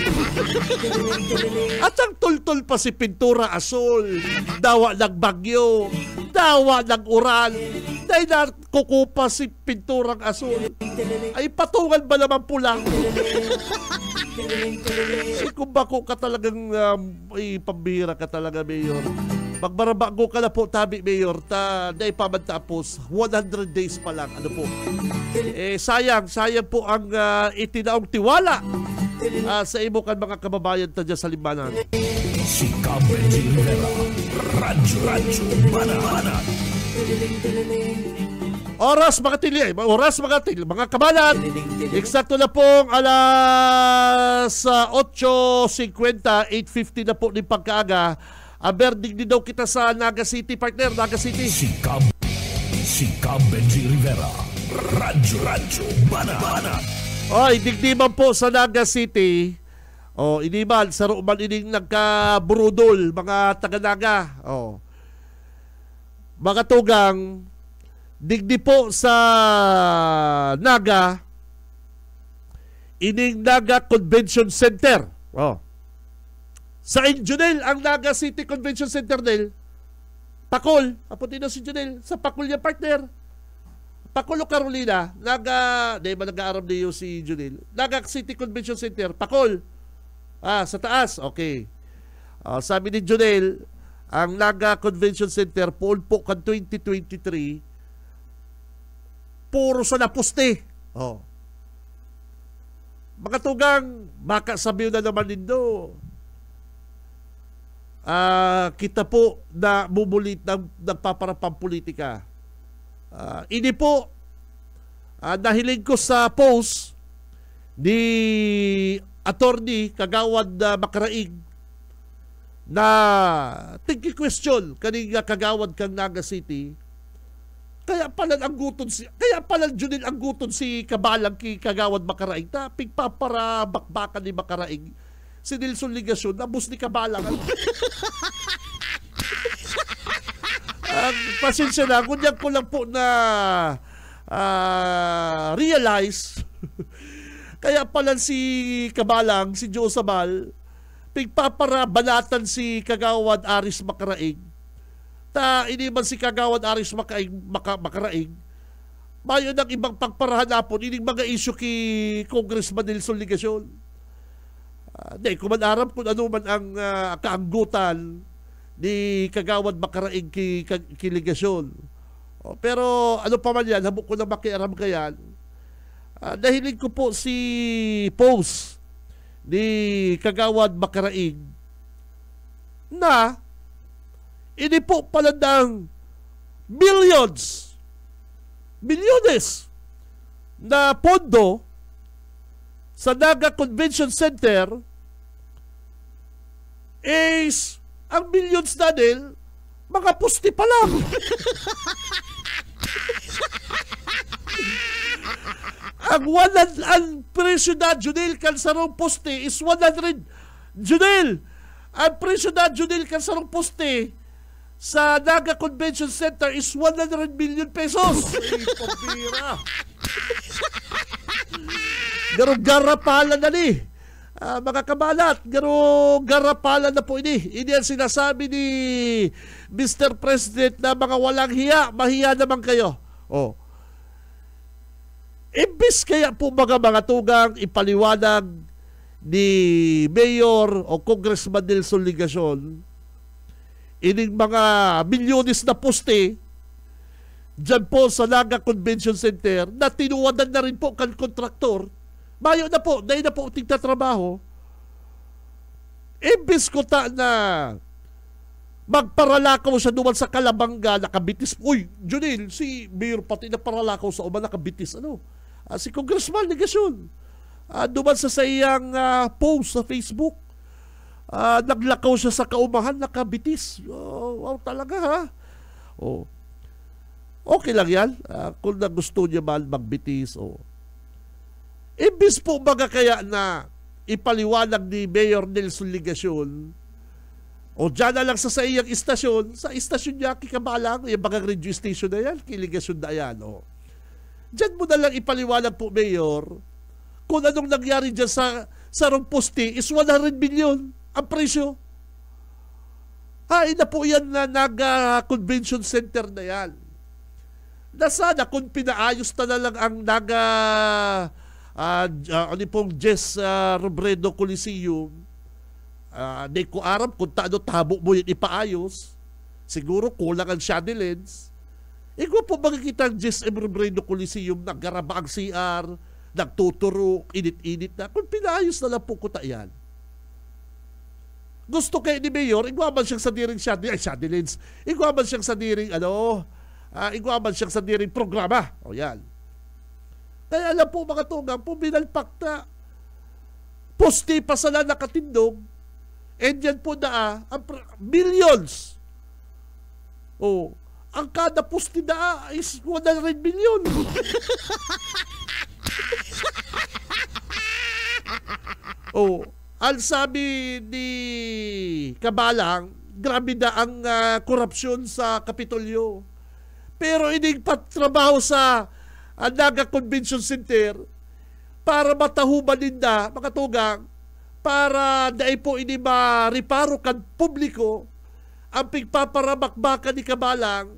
At ang tultol pa si pintura asul, dawa ng bagyo, dawa ng uran, dahil na kukupas si pinturang asul. Ay patungan ba naman pula? Kung bako ka talagang pambira ka talaga, Mayor. Magbarabago ka na po, tabi, Mayor, dahil pa man tapos 100 days pa lang. Ano po? Sayang po ang itinaong tiwala sa imo kan mga kababayan ta dyan sa Limbanan. Si Benji Rivera, Radyo Banana. Oras mga tili, mga kabalan. Eksakto na pong alas 8:50, 8:50 na po ng pagkaaga. Berdig din daw kita sa Naga City, partner, Naga City. Si Benji Rivera, Radyo Banana. Oy, digdiman po sa Naga City. Iniman, sa Ruman ining nagkaburudol, mga taga-Naga. Mga tugang, digdi po sa Naga, ining Naga Convention Center. Sa Junel, ang Naga City Convention Center nil, Pakol, apuntin na si Junel, sa Pakol niya partner. Pakol o Carolina, di ba nag-aaram niyo si Junel? Naga City Convention Center, Pakol. Sa taas, okay. Sabi ni Junel, ang Naga Convention Center, pool po kan 2023, puro sa napuste. Mga tugang, baka sabihin na naman nindo, kita po na bumulit nagpaparapang politika. Ini po, nahiling ko sa post ni Attorney Kagawad Makaraig na tigki-question kaning kagawad kang Naga City. Kaya pala Junil ang guton si Kabalang ki Kagawad Makaraig na pigpapara bakbakan ni Makaraig si Nelson Ligasyon na bus ni Kabalang. Pasensya na, kunyan ko lang po na realize kaya pala si Kabalang, si Joe Sabal, pigpaparabalatan si Kagawad Aris Makaraig. Iniman si Kagawad Aris Makaraig, mayo ng ibang pagparahanapon, ining mga isyu ki Congressman Nelson Ligasyon. Kuman-aram kung ano man ang kaanggutan ni Kagawad Makaraig ki Ligasyon. Pero ano pa man yan, habok ko na makiaram kayan. Nahilig ko po si post ni Kagawad Makaraig na ini po pala ng milyones na pondo sa Naga Convention Center is ang millions na nil mga pusti pa lang. Ang presyo na Junil Kansarong poste is 100. Junil, ang presyo na Junil Kansarong poste sa Naga Convention Center is 100 million pesos. Ay, pambira. Garapalan na ni. Mga kabalat, garapalan na po ini. Ini ang sinasabi ni Mr. President na mga walang hiya, mahiya naman kayo. Imbis kaya po mga tugang ipaliwanag ni Mayor o Congressman Nelson Ligasyon ining mga milyones na poste dyan po sa Naga Convention Center na tinuwadan na rin po kan kontraktor, mayo na po, dahil na po tigtatrabaho. Imbis ko na magparalakaw siya duman sa Kalabanga, nakabitis. Uy, Junil, si Mayor pati na paralakaw sa uman, nakabitis. Si Congressman Ligasyon, duman sa sayang post sa Facebook, naglakaw siya sa kaumahan, nakabitis. Talaga ha. Okay lang yan. Kung na gusto niya man magbitis. Imbis po baga kaya na ipaliwanag ni Mayor Nelson Ligasyon, dyan na lang sa iyang istasyon, sa istasyon niya, kikabalang, yung bagang radio station na yan, kiligasyon na yan. Dyan mo na lang ipaliwanag po, Mayor, kung anong nangyari dyan sa Romposti is 100 million ang presyo. Na po yan na Naga Convention Center na yan. Na sana kung pinaayos na lang ang Naga pong Jess Robredo Coliseum, di ko aram kung tabo mo yun ipaayos, siguro kulang ang chandeliers. Ikaw po makikita ang Jess M. Robredo Coliseum, naggaraba ang CR, nagtuturok, init-init na. Kung pinayos na lang po kuta yan. Gusto kay ni Mayor, igwaman siyang sa diring Shadilins. Igwaman siyang sa diring, igwaman siyang sa diring programa. O yan. Kaya alam po mga tugang, puminalpak na poste pa sala nakatindog, and yan po na billions. O, ang kada poste na is 100 million. O, ang sabi ni Kabalang, grabe na ang korupsyon sa Kapitolyo. Pero ining patrabaho sa Naga Convention Center para matahuban ninda, mga tugang, para dahil po ini mariparo kan publiko ang pigpaparabakbakan ni Kabalang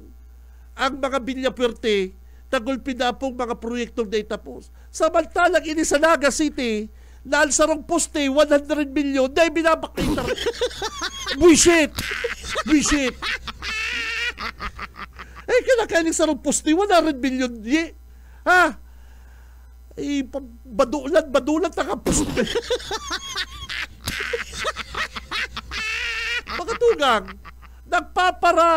ang mga bilyapwerte tagulpin na pong mga proyektong data post. Samantalang ini sa Naga City, dahil sa rong poste, 100 million, dahil binabakita. Bullshit! Bullshit! Eh, kinakainin sa rong poste, 100 million, ha? Eh, badulan na ka poste. Mga tugang, nagpapara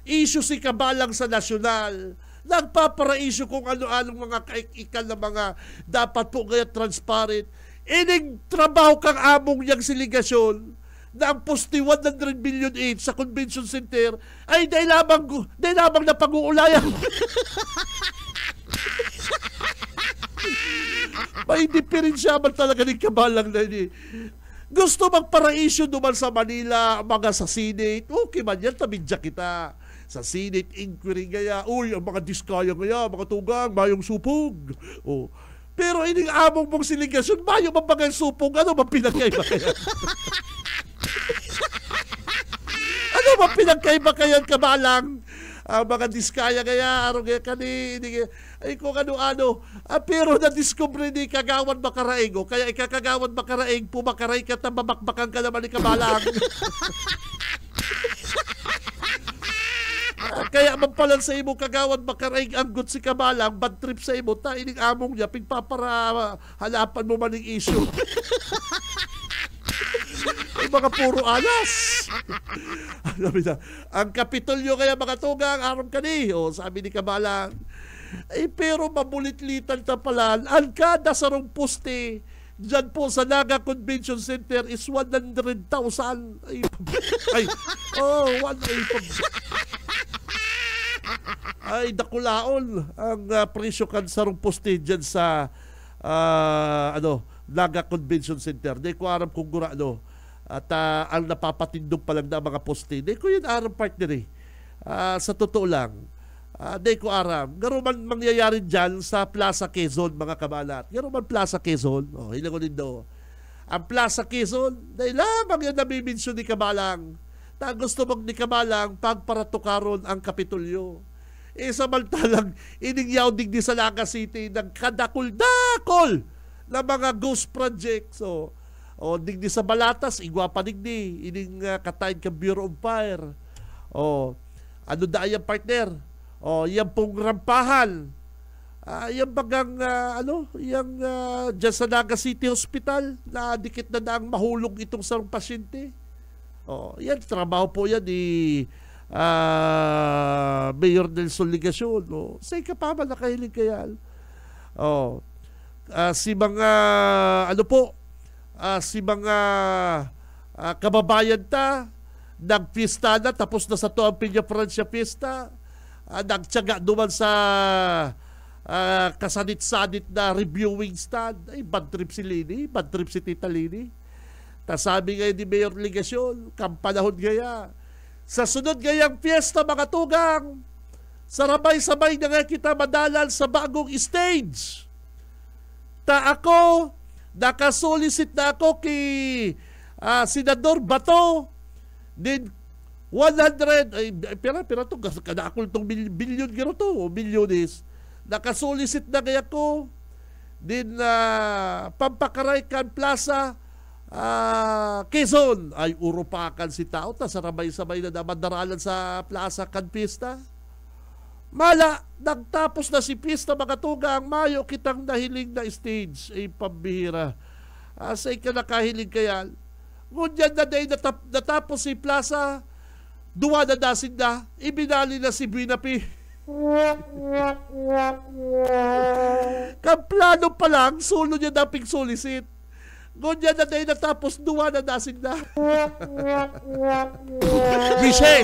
issue si Kabalang sa nasyonal. Nagpapara-issue kung ano-anong mga kaikikan na mga dapat po kaya transparent. Ining trabaho kang among yang siligasyon na ang poste 100 million each sa convention center ay dahil lamang na pag-uulayan. May diferensya man talaga ni Kabalang na ini. Gusto magpara-issue duman sa Manila, mga sa Senate. Okay man yan, tabidya kita. Sa Senate inquiry gaya, uy, ang mga diskaya gaya, mga tugang, mayong supog. Oh. Pero ining among mong siligasyon, mayong mga supog, ano ba pinagkaiba kaya? Ano ba pinagkaiba kaya Kabalang? Ang mga diskaya gaya, araw gaya kani, ay kung ano-ano. Pero na-discover ni Kagawan Makaraig, kaya ikakagawan Makaraig, pumakaray ka, tababakbakan ka naman ni Kabalang. Kaya mampalan sa imo Kagawan Makaraig anggot si Kabalang, bad trip sa imo, ta ining among niya, pigpapara halapan mo maning issue. Ay mga puro alas. Ang Kapitolyo kaya mga tugang, aram ka ni, sabi ni Kabalang, pero mabulit-litan ta pala, ang kada sarong poste, dyan po sa Naga Convention Center is 100,000. Ay, dakulaon ang presyo kan sarong poste dyan sa Naga Convention Center. Di ko aram kung gura at ang napapatindog pa lang na mga poste. Di ko yun aram partner sa totoo lang. Di ko aram. Garo man mangyayari dyan sa Plaza Quezon, mga kabalat. Garo man Plaza Quezon. Hilang ko din daw. Ang Plaza Quezon, dahil lamang yan nabibensyon ni Kabalang. Gusto mong ni Kabalang pagparatukaron ang Kapitolyo. Samantalang iningyaw digdi sa Naga City ng kadakol-dakol na mga ghost projects. Digdi sa Balatas, igwa pa digdi. Ining katayin ka Bureau of Fire. Ano daan yung partner? Yan pong rampahan. Yan bagang, dyan sa Naga City Hospital, na dikit na daang mahulog itong sarong pasyente. Yan, trabaho po yan ni Mayor Nelson Ligacion. Say ka pa ba nakahilig kaya? Si mga si mga kababayan ta nagpista na, tapos na sa to ang Piña Francia Fiesta, nagtyaga duman sa kasanit-sanit na reviewing stand. Ay, bad trip si Lini, bad trip si Tita Lini. Sabi ngayon ni Mayor Ligacion, kampanahon gaya, sa sunod gayang fiesta mga tugang, sarabay-sabay na nga kita madalal sa bagong stage. Ako, nakasolisit na ako kay Senador Bato, din 100, pera to, kadakol tong bilyon gero to, bilyones. Nakasolisit na kaya ko, din Pampakaraykan Plaza, Quezon, ay urupakan si tao, sarabay-sabay na madaralan sa Plaza Can Fiesta. Mala, nagtapos na si pista mga tugang, mayo kitang nahiling na stage. Ay pambihira. Asay ka nakahiling kaya. Ngunyan na day natapos si plaza, duwa na dasin na, ibinali na si Binapi. Kamplano pa lang, sulo niya naping sulisit. Ngunyan na day natapos, duwa na dasin na. Reset!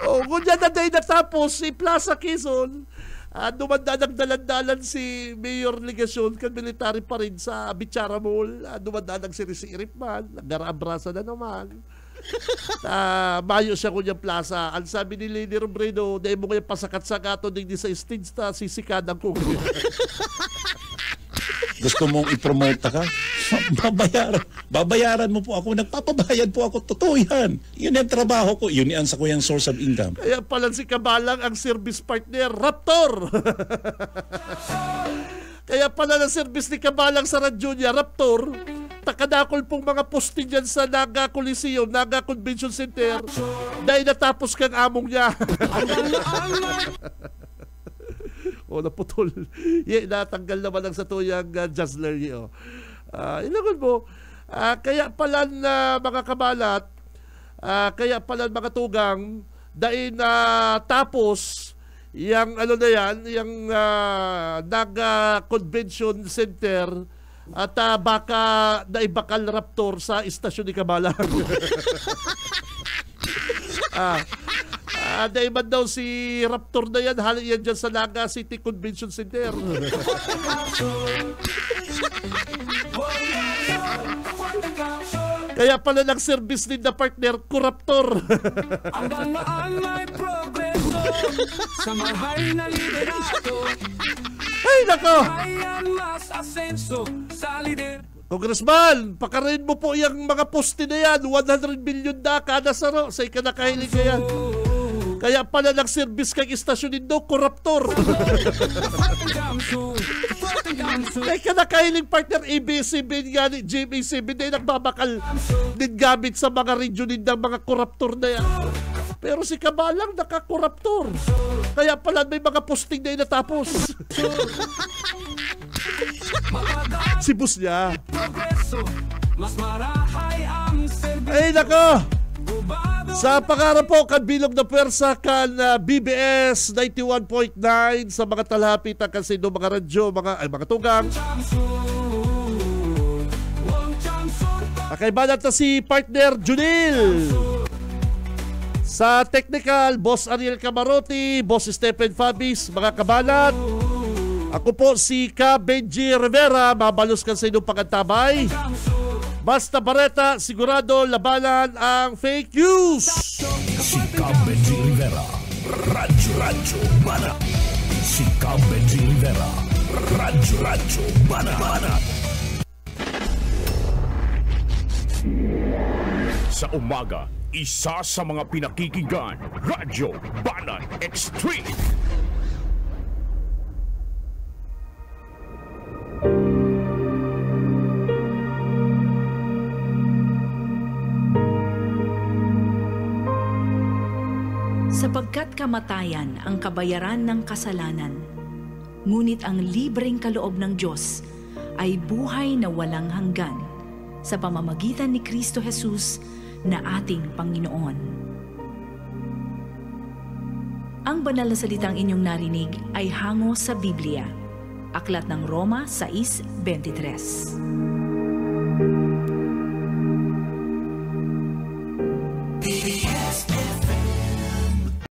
Ngunyan na day natapos, si Plaza Quezon, dumanda ng dalandalan si Mayor Legasyon kan military pa rin sa Bichara Mall. Dumanda ng sirisirip man, nagdarabrasa na naman. Mayo siya kunyang plaza. Ang sabi ni Lady Robredo, dahil mo kaya pasakat-sakato din sa stage na sisikadang ko. Gusto mong i-promote ka? Babayaran mo po ako. Nagpapabayad po ako. Totoo yan. Yun ang trabaho ko. Yun ang sa kuyang source of income. Kaya pala si Kabalang ang service partner, Raptor. Kaya pala ng service ni Kabalang sa radyo niya, Raptor. Takadakol pong mga posting dyan sa Naga Coliseum, Naga Convention Center. Dahil natapos kang among niya. Naputol. Natanggal naman ang sa tuyang Jazzler niyo. Ilagon mo. Kaya pala na mga kabalat, kaya pala mga tugang, dahil tapos, yung ano na yan, yung Naga Convention Center, at baka naibakal Raptor sa istasyon ni Kabalang. Dahil man daw si Raptor na yan, hali yan dyan sa Naga City Convention Center. Kaya pala ng service din na partner ko, Raptor. Hanggang may progreso sa mahay na liderato. Ay, nako! Ayan mas asenso sa lider. Congressman, pakarin mo po yung mga poste na yan. 100 million na kada saro. Sa ikanakahiling ka yan. Kaya pala nag-service kang istasyon nindo, Raptor. Kaya kanakahiling partner, ABC nga ni JB7 na nagbabakal din gamit sa mga region nindang mga Raptor na yan. Pero si Kabalang naka-Raptor. Kaya pala may mga posting na natapos. Si boss niya. Ay nako! Sa pangarap po, kanbilog na pwersa kan BBS 91.9 sa mga talhapitan kasi no mga radyo, mga tugang. Akaibanan na si partner Junil. Sa technical, Boss Ariel Camarote, Boss Stephen Fabis, mga kabalat. Ako po si Ka Benji Rivera, mabalos ka sa inyong pagkantabay. Basta Bareta, sigurado labanan ang fake news. Si Ka Benji Rivera, Radyo Banat. Si Ka Benji Rivera, Radyo Banat. Sa umaga, isa sa mga pinakikinggan, Radyo Banat Extreme. Sapagkat kamatayan ang kabayaran ng kasalanan, ngunit ang libreng kaloob ng Diyos ay buhay na walang hanggan sa pamamagitan ni Kristo Jesus na ating Panginoon. Ang banal na salitang inyong narinig ay hango sa Biblia. Aklat ng Roma 6:23.